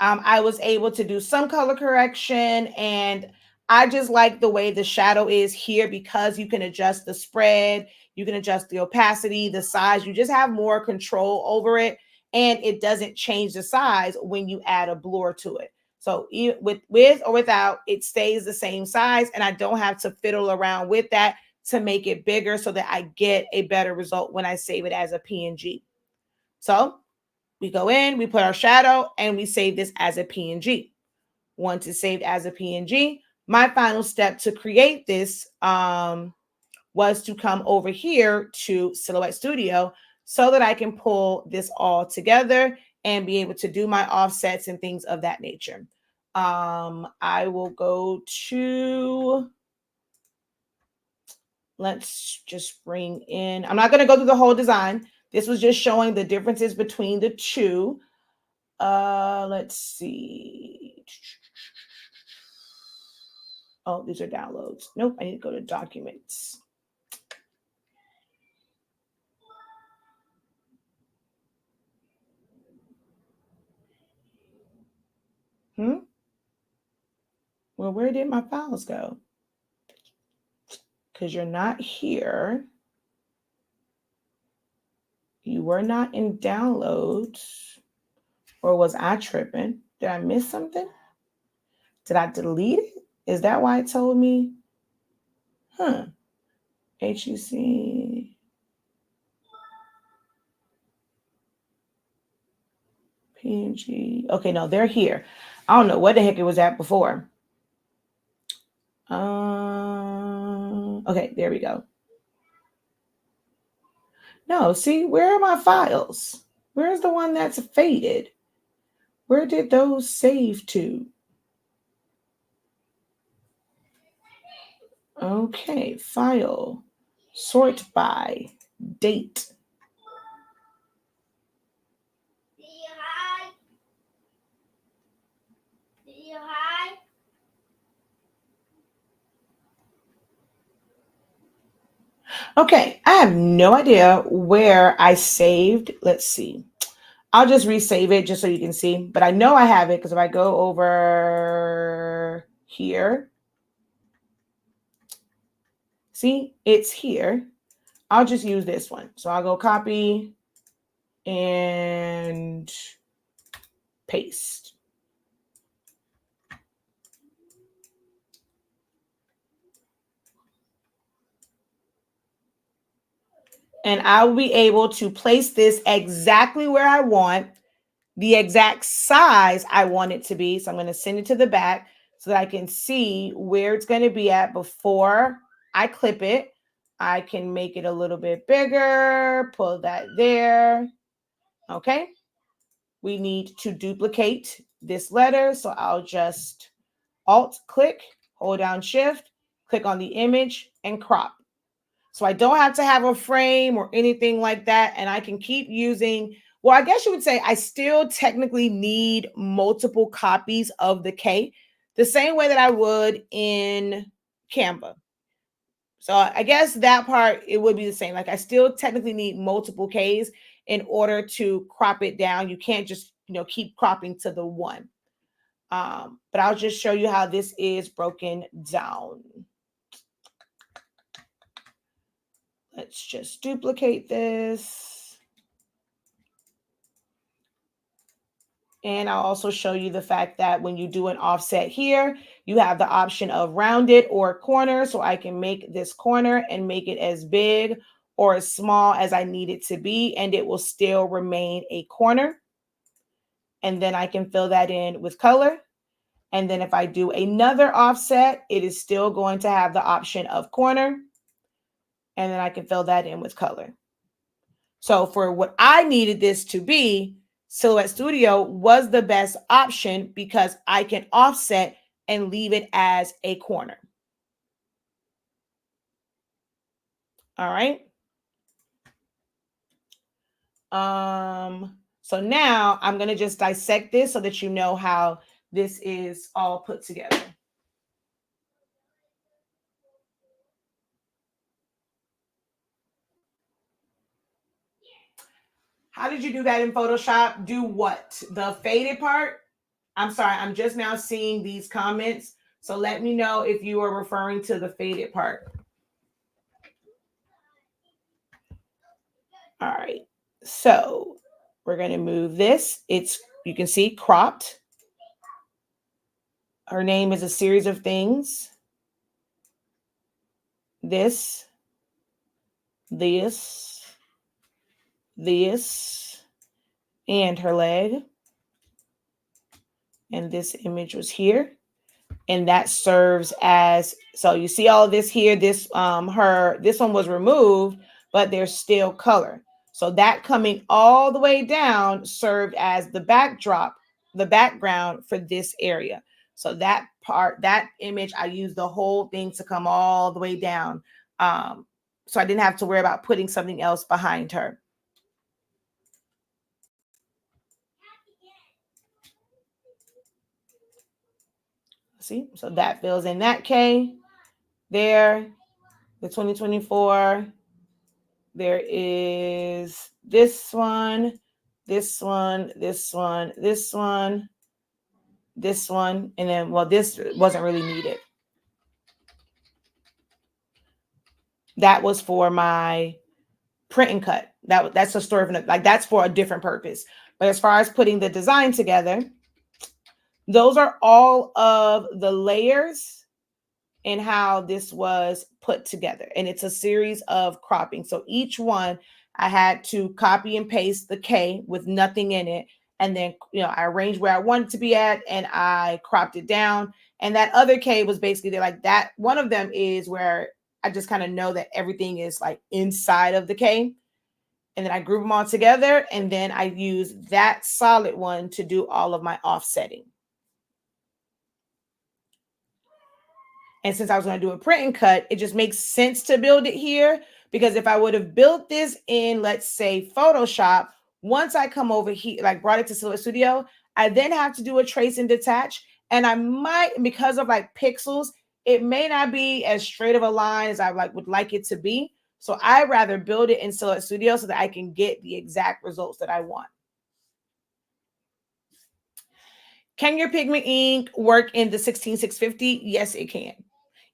I was able to do some color correction, and I just like the way the shadow is here because you can adjust the spread, you can adjust the opacity, the size, you just have more control over it, and it doesn't change the size when you add a blur to it. So with or without, it stays the same size, and I don't have to fiddle around with that to make it bigger so that I get a better result when I save it as a PNG. So we go in, we put our shadow, and we save this as a PNG. Once it's saved as a PNG, my final step to create this was to come over here to Silhouette Studio so that I can pull this all together and be able to do my offsets and things of that nature. I will go to, let's just bring in, I'm not going to go through the whole design. This was just showing the differences between the two. Let's see. Oh, these are downloads. Nope, I need to go to documents. Well, where did my files go? Because you're not here. You were not in downloads. Or was I tripping? Did I miss something? Did I delete it? Is that why it told me? HUC. PNG. Okay, no, they're here. I don't know what the heck it was at before. Okay, there we go. No, see, where are my files? Where's the one that's faded? Where did those save to? Okay, file, sort by date. Okay, I have no idea where I saved. Let's see. I'll just resave it just so you can see. But I know I have it because if I go over here, see, it's here. I'll just use this one. So I'll go copy and paste. And I will be able to place this exactly where I want the exact size I want it to be. So I'm going to send it to the back so that I can see where it's going to be at before I clip it. I can make it a little bit bigger, pull that there. Okay. We need to duplicate this letter. So I'll just Alt click, hold down Shift, click on the image and crop. So I don't have to have a frame or anything like that. And I can keep using, well, I guess you would say I still technically need multiple copies of the K, the same way that I would in Canva. So I guess that part, it would be the same. Like I still technically need multiple Ks in order to crop it down. You can't just, keep cropping to the one. But I'll just show you how this is broken down. Let's just duplicate this. And I'll also show you the fact that when you do an offset here, you have the option of rounded or corner. So I can make this corner and make it as big or as small as I need it to be, and it will still remain a corner. And then I can fill that in with color. And then if I do another offset, it is still going to have the option of corner. And then I can fill that in with color. So for what I needed this to be, Silhouette Studio was the best option because I can offset and leave it as a corner. All right. So now I'm going to just dissect this so that you know how this is all put together. How did you do that in Photoshop? Do what? The faded part? I'm sorry, I'm just now seeing these comments. So let me know if you are referring to the faded part. All right. So we're going to move this. You can see cropped. Her name is a series of things. This, and her leg. And this image was here. And that serves as, so you see all of this here, this one was removed, but there's still color. So that coming all the way down served as the backdrop, the background for this area. So that part, that image, I used the whole thing to come all the way down. So I didn't have to worry about putting something else behind her. See, so that fills in that K there, the 2024. There is this one, this one, this one, this one, this one, and then, well, this wasn't really needed. That was for my print and cut. That's a story of like that's for a different purpose. But as far as putting the design together, those are all of the layers and how this was put together. And it's a series of cropping. So each one I had to copy and paste the K with nothing in it. And then, I arranged where I wanted to be at and I cropped it down. And that other K was basically there like that. One of them is where I just kind of know that everything is like inside of the K. And then I group them all together. And then I use that solid one to do all of my offsetting. And since I was going to do a print and cut, it just makes sense to build it here, because if I would have built this in, let's say, Photoshop, once I come over here, like brought it to Silhouette Studio, I then have to do a trace and detach. And I might, because of like pixels, it may not be as straight of a line as I would like it to be. So I'd rather build it in Silhouette Studio so that I can get the exact results that I want. Can your Pigment ink work in the 16650? Yes, it can.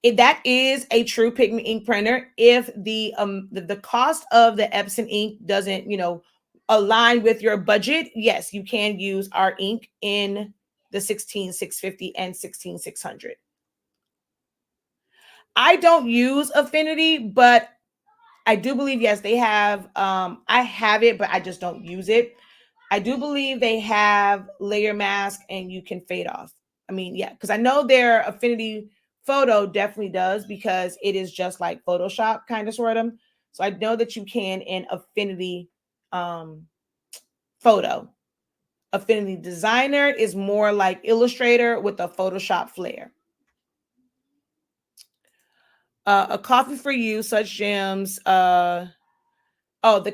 If that is a true Pigment ink printer, if the cost of the Epson ink doesn't, align with your budget, yes, you can use our ink in the 16650 and 16600. I don't use Affinity, but I do believe, yes, they have, I have it, but I just don't use it. I do believe they have layer mask and you can fade off. I mean, yeah, because I know their affinity photo definitely does, because it is just like Photoshop kind of sort of. So I know that you can in affinity photo. Affinity Designer is more like Illustrator with a Photoshop flair. A coffee for you, such gems. The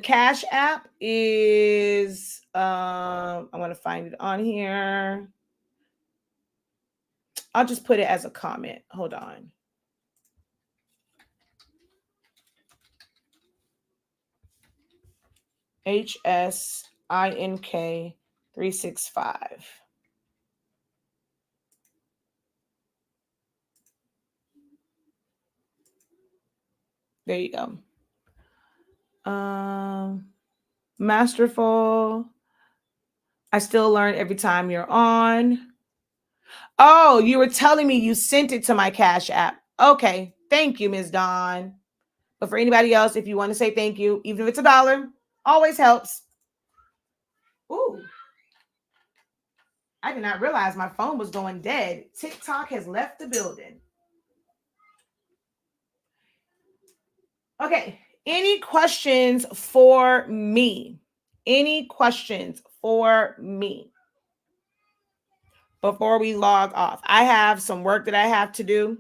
Cash app is I'm gonna find it on here. I'll just put it as a comment. Hold on. HSINK365. There you go. Masterful. I still learn every time you're on. Oh, you were telling me you sent it to my Cash app. Okay. Thank you, Ms. Dawn. But for anybody else, if you want to say thank you, even if it's $1, always helps. Ooh. I did not realize my phone was going dead. TikTok has left the building. Okay. Any questions for me? Any questions for me before we log off? I have some work that I have to do.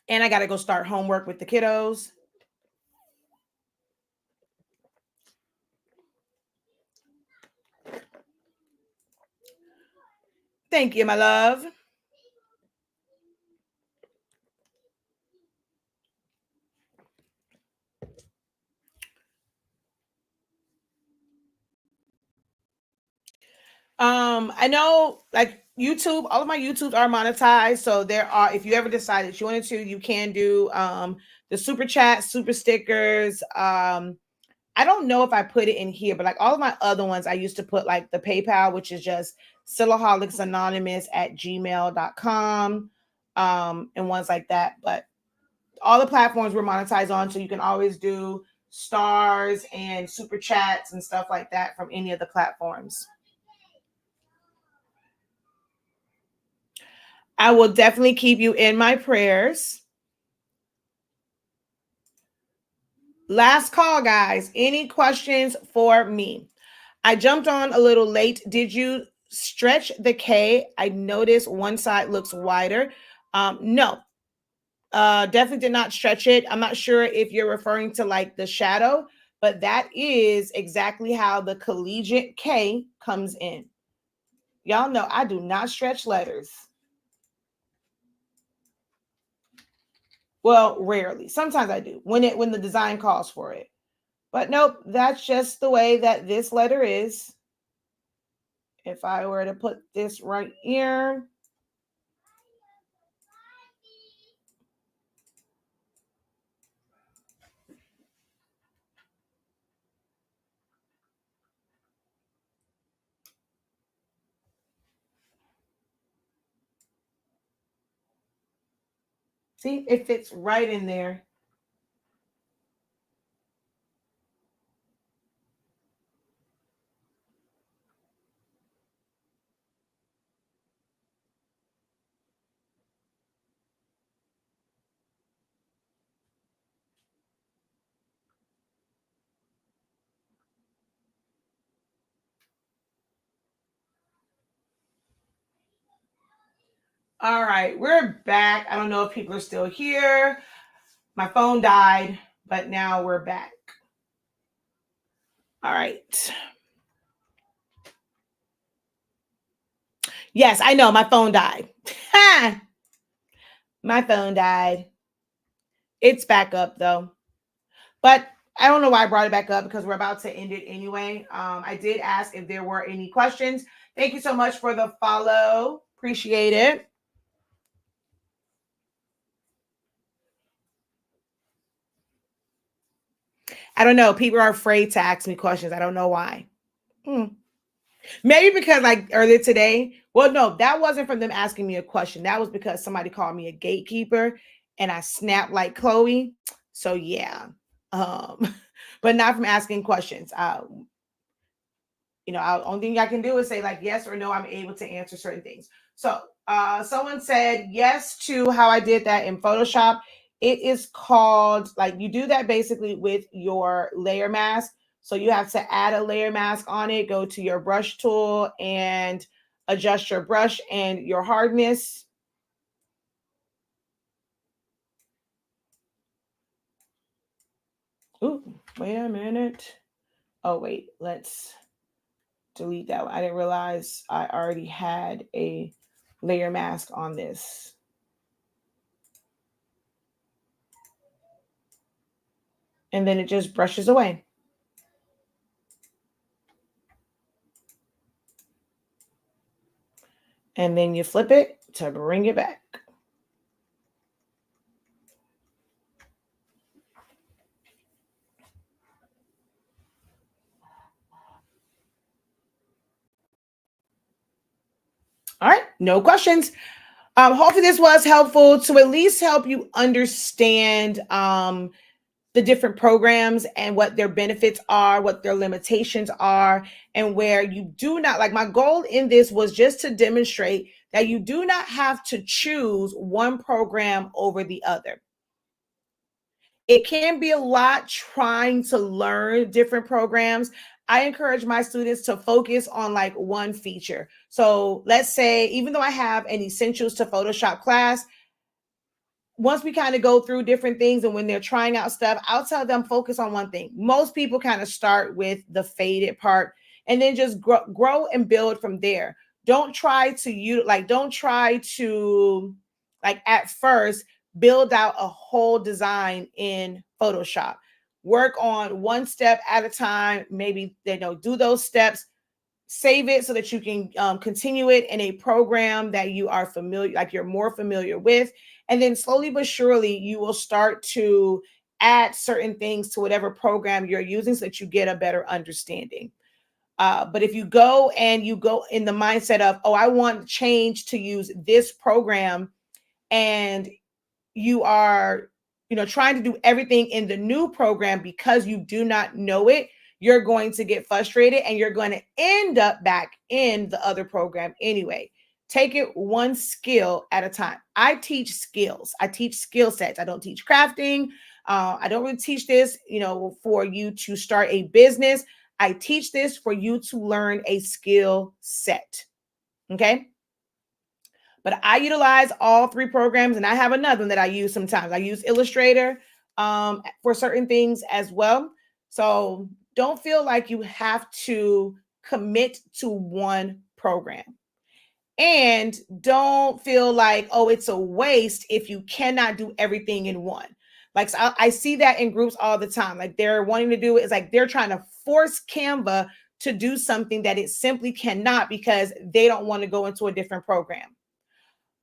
And I got to go start homework with the kiddos. Thank you, my love. I know like YouTube, all of my YouTubes are monetized. So there are, if you ever decide that you wanted to, you can do the super chat, super stickers. I don't know if I put it in here, but like all of my other ones, I used to put like the PayPal, which is just silaholics@gmail.com, and ones like that. But all the platforms we're monetized on, so you can always do stars and super chats and stuff like that from any of the platforms. I will definitely keep you in my prayers. Last call, guys. Any questions for me? I jumped on a little late. Did you stretch the K? I noticed one side looks wider. No, definitely did not stretch it. I'm not sure if you're referring to like the shadow, but that is exactly how the collegiate K comes in. Y'all know I do not stretch letters. Well, rarely. Sometimes I do when the design calls for it. But nope, that's just the way that this letter is. If I were to put this right here, see, it fits right in there. All right, we're back. I don't know if people are still here. My phone died, but now we're back. All right. Yes, I know my phone died. My phone died. It's back up though. But I don't know why I brought it back up, because we're about to end it anyway. I did ask if there were any questions. Thank you so much for the follow. Appreciate it. I don't know. People are afraid to ask me questions. I don't know why. Maybe because like earlier today, well, no, that wasn't from them asking me a question. That was because somebody called me a gatekeeper and I snapped like Chloe. So yeah. but not from asking questions. Only thing I can do is say like yes or no. I'm able to answer certain things. So, someone said yes to how I did that in Photoshop. It is called, like, you do that basically with your layer mask. So you have to add a layer mask on it. Go to your brush tool and adjust your brush and your hardness. Ooh, wait a minute. Oh, wait, let's delete that one. I didn't realize I already had a layer mask on this. And then it just brushes away. And then you flip it to bring it back. All right, no questions. Hopefully this was helpful to at least help you understand the different programs and what their benefits are, what their limitations are, and where you do not, like, my goal in this was just to demonstrate that you do not have to choose one program over the other. It can be a lot trying to learn different programs. I encourage my students to focus on like one feature. So let's say, even though I have an essentials to Photoshop class, once we kind of go through different things and when they're trying out stuff, I'll tell them focus on one thing. Most people kind of start with the faded part and then just grow and build from there. Don't try to like at first build out a whole design in Photoshop. Work on one step at a time. Maybe do those steps, save it so that you can continue it in a program that you are familiar, like you're more familiar with. And then slowly but surely, you will start to add certain things to whatever program you're using so that you get a better understanding. But if you go in the mindset of, oh, I want to change to use this program, and you are trying to do everything in the new program because you do not know it, you're going to get frustrated and you're going to end up back in the other program anyway. Take it one skill at a time. I teach skills. I teach skill sets. I don't teach crafting. I don't really teach this for you to start a business. I teach this for you to learn a skill set. Okay. But I utilize all three programs, and I have another one that I use sometimes. I use Illustrator for certain things as well. So don't feel like you have to commit to one program. And don't feel like, oh, it's a waste if you cannot do everything in one. Like, so I see that in groups all the time. Like, they're wanting to do it. It's like they're trying to force Canva to do something that it simply cannot because they don't want to go into a different program.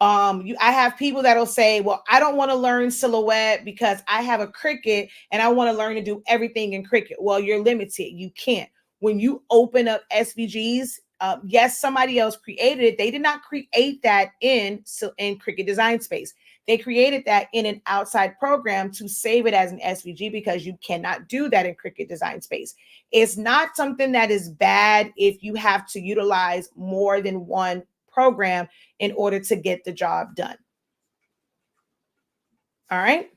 I have people that'll say, well, I don't want to learn Silhouette because I have a Cricut and I want to learn to do everything in Cricut. Well, you're limited. You can't. When you open up SVGs, yes, somebody else created it. They did not create that in Cricut Design Space. They created that in an outside program to save it as an SVG because you cannot do that in Cricut Design Space. It's not something that is bad if you have to utilize more than one program in order to get the job done. All right.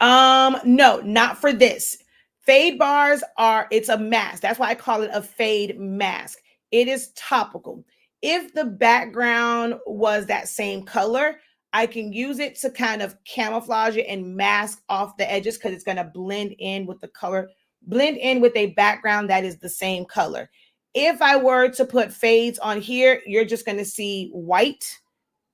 No, not for this. Fade bars it's a mask. That's why I call it a fade mask. It is topical. If the background was that same color, I can use it to kind of camouflage it and mask off the edges because it's going to blend in with the color, blend in with a background that is the same color. If I were to put fades on here, you're just going to see white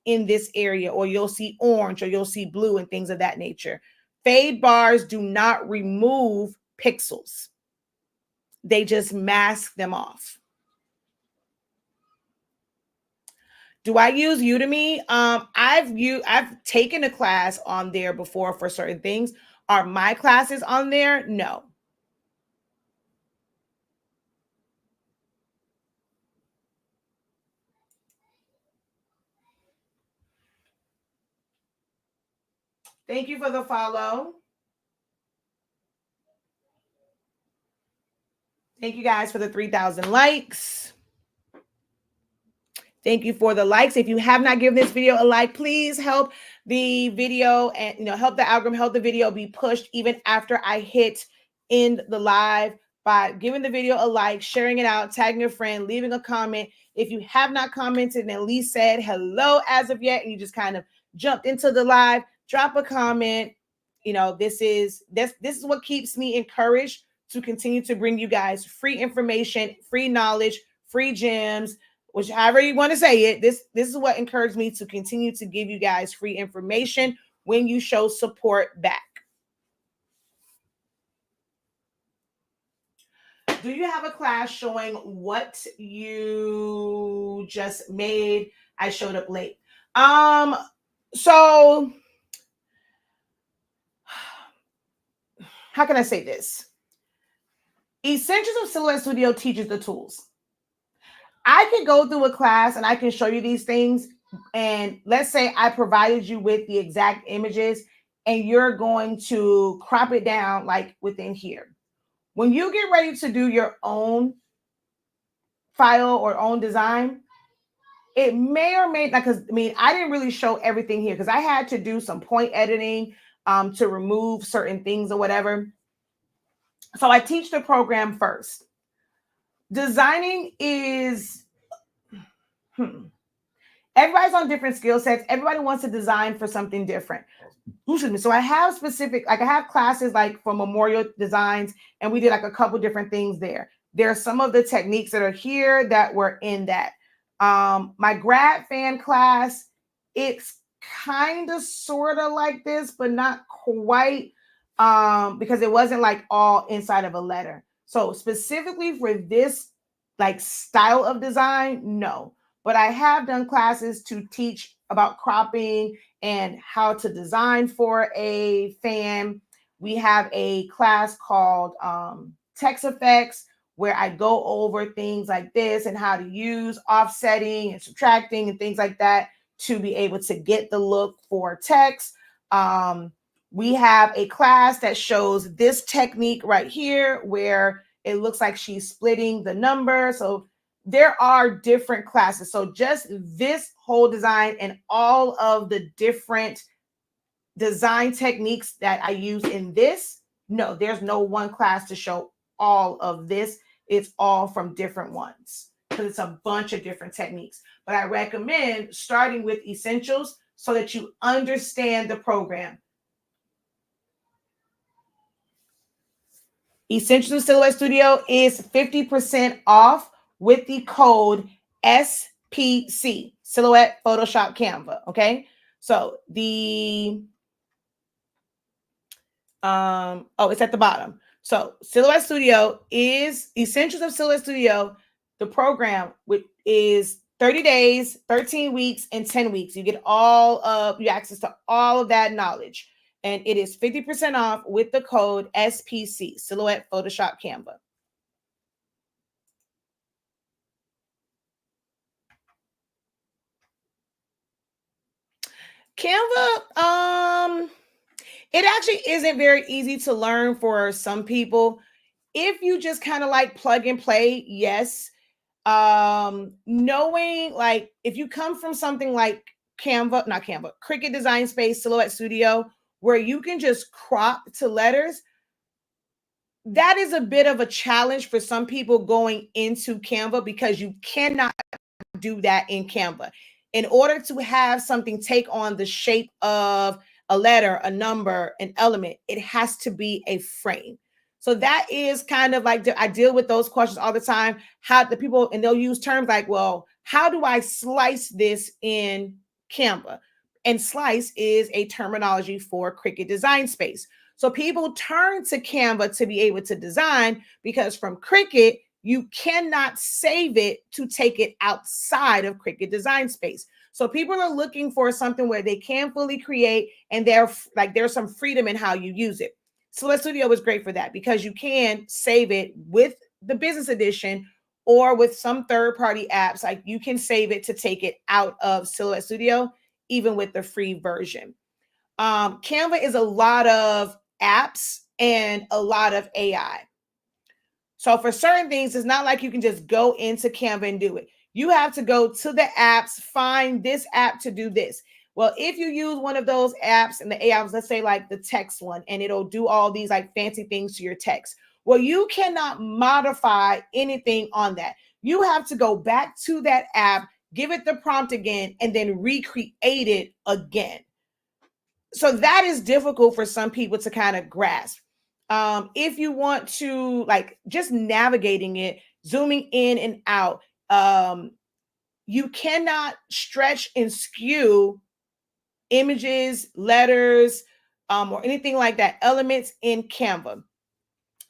in this area, or you'll see orange, or you'll see blue and things of that nature. Fade bars do not remove pixels. They just mask them off. Do I use Udemy? I've taken a class on there before for certain things. Are my classes on there? No. Thank you for the follow. Thank you guys for the 3,000 likes. Thank you for the likes. If you have not given this video a like, please help the video and help the algorithm, help the video be pushed even after I hit end the live by giving the video a like, sharing it out, tagging a friend, leaving a comment. If you have not commented and at least said hello as of yet, and you just kind of jumped into the live, drop a comment. This is what keeps me encouraged to continue to bring you guys free information, free knowledge, free gems, which however you want to say it. This is what encouraged me to continue to give you guys free information when you show support back. Do you have a class showing what you just made? I showed up late. So how can I say this? Essentials of Silhouette Studio teaches the tools. I can go through a class and I can show you these things. And let's say I provided you with the exact images and you're going to crop it down like within here. When you get ready to do your own file or own design, it may or may not, because I didn't really show everything here because I had to do some point editing to remove certain things or whatever. So I teach the program first. Designing is, everybody's on different skill sets. Everybody wants to design for something different. Excuse me. So I have I have classes like for memorial designs, and we did like a couple different things there. There are some of the techniques that are here that were in that. My grad fan class, it's kind of sort of like this, but not quite, because it wasn't like all inside of a letter. So specifically for this like style of design, no. But I have done classes to teach about cropping and how to design for a fan. We have a class called text effects where I go over things like this and how to use offsetting and subtracting and things like that to be able to get the look for text. We have a class that shows this technique right here where it looks like she's splitting the number. So there are different classes. So just this whole design and all of the different design techniques that I use in this, no, there's no one class to show all of this. It's all from different ones because it's a bunch of different techniques. But I recommend starting with essentials so that you understand the program. Essentials of Silhouette Studio is 50% off with the code SPC, Silhouette Photoshop Canva. Okay. So the, it's at the bottom. So Silhouette Studio is Essentials of Silhouette Studio. The program, which is 30 days, 13 weeks, and 10 weeks. You get you access to all of that knowledge. And it is 50% off with the code SPC, Silhouette Photoshop Canva. Canva, it actually isn't very easy to learn for some people. If you just kind of like plug and play, yes. Knowing like if you come from something like Cricut Design Space, Silhouette Studio, where you can just crop to letters, that is a bit of a challenge for some people going into Canva because you cannot do that in Canva. In order to have something take on the shape of a letter, a number, an element, it has to be a frame. So that is kind of like, I deal with those questions all the time. How the people, and they'll use terms like, well, how do I slice this in Canva? And slice is a terminology for Cricut Design Space. So people turn to Canva to be able to design because from Cricut, you cannot save it to take it outside of Cricut Design Space. So people are looking for something where they can fully create and there's some freedom in how you use it. Silhouette Studio is great for that because you can save it with the business edition or with some third-party apps. Like you can save it to take it out of Silhouette Studio, even with the free version. Canva is a lot of apps and a lot of AI. So for certain things, it's not like you can just go into Canva and do it. You have to go to the apps, find this app to do this. Well, if you use one of those apps and the apps, let's say like the text one, and it'll do all these like fancy things to your text. Well, you cannot modify anything on that. You have to go back to that app, give it the prompt again, and then recreate it again. So that is difficult for some people to kind of grasp. If you want to like just navigating it, zooming in and out, you cannot stretch and skew images, letters, or anything like that, elements in Canva.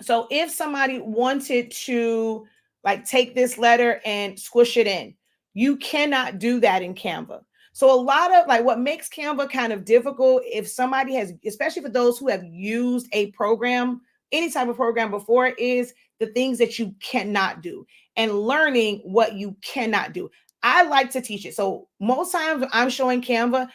So if somebody wanted to like take this letter and squish it in, you cannot do that in Canva. So a lot of like what makes Canva kind of difficult, if somebody has, especially for those who have used a program, any type of program before, is the things that you cannot do and learning what you cannot do. I like to teach it. So most times I'm showing Canva,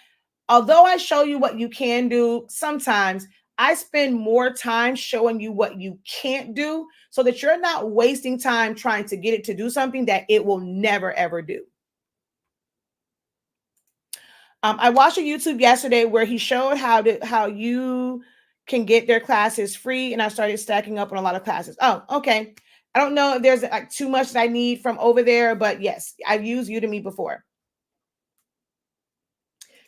although I show you what you can do, sometimes I spend more time showing you what you can't do so that you're not wasting time trying to get it to do something that it will never, ever do. I watched a YouTube yesterday where he showed how you can get their classes free, and I started stacking up on a lot of classes. Oh, okay. I don't know if there's like too much that I need from over there, but yes, I've used Udemy before.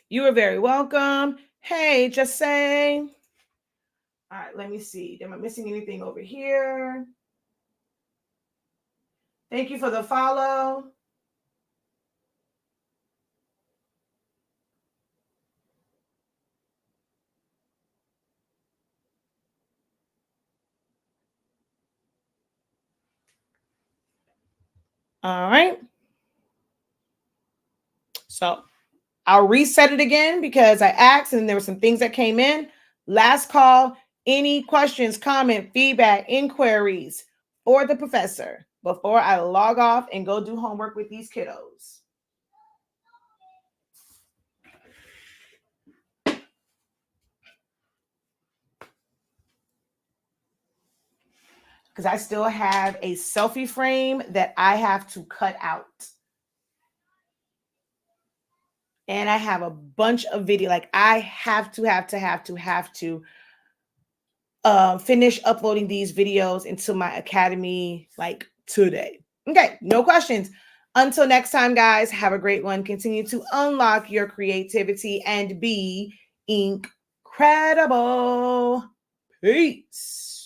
You are very welcome. Hey, just say. All right, let me see. Am I missing anything over here? Thank you for the follow. All right. So I'll reset it again because I asked and there were some things that came in. Last call. Any questions, comment, feedback, inquiries for the professor before I log off and go do homework with these kiddos? Because I still have a selfie frame that I have to cut out. And I have a bunch of video. Like I have to finish uploading these videos into my academy like today. Okay, no questions. Until next time, guys, have a great one. Continue to unlock your creativity and be incredible. Peace.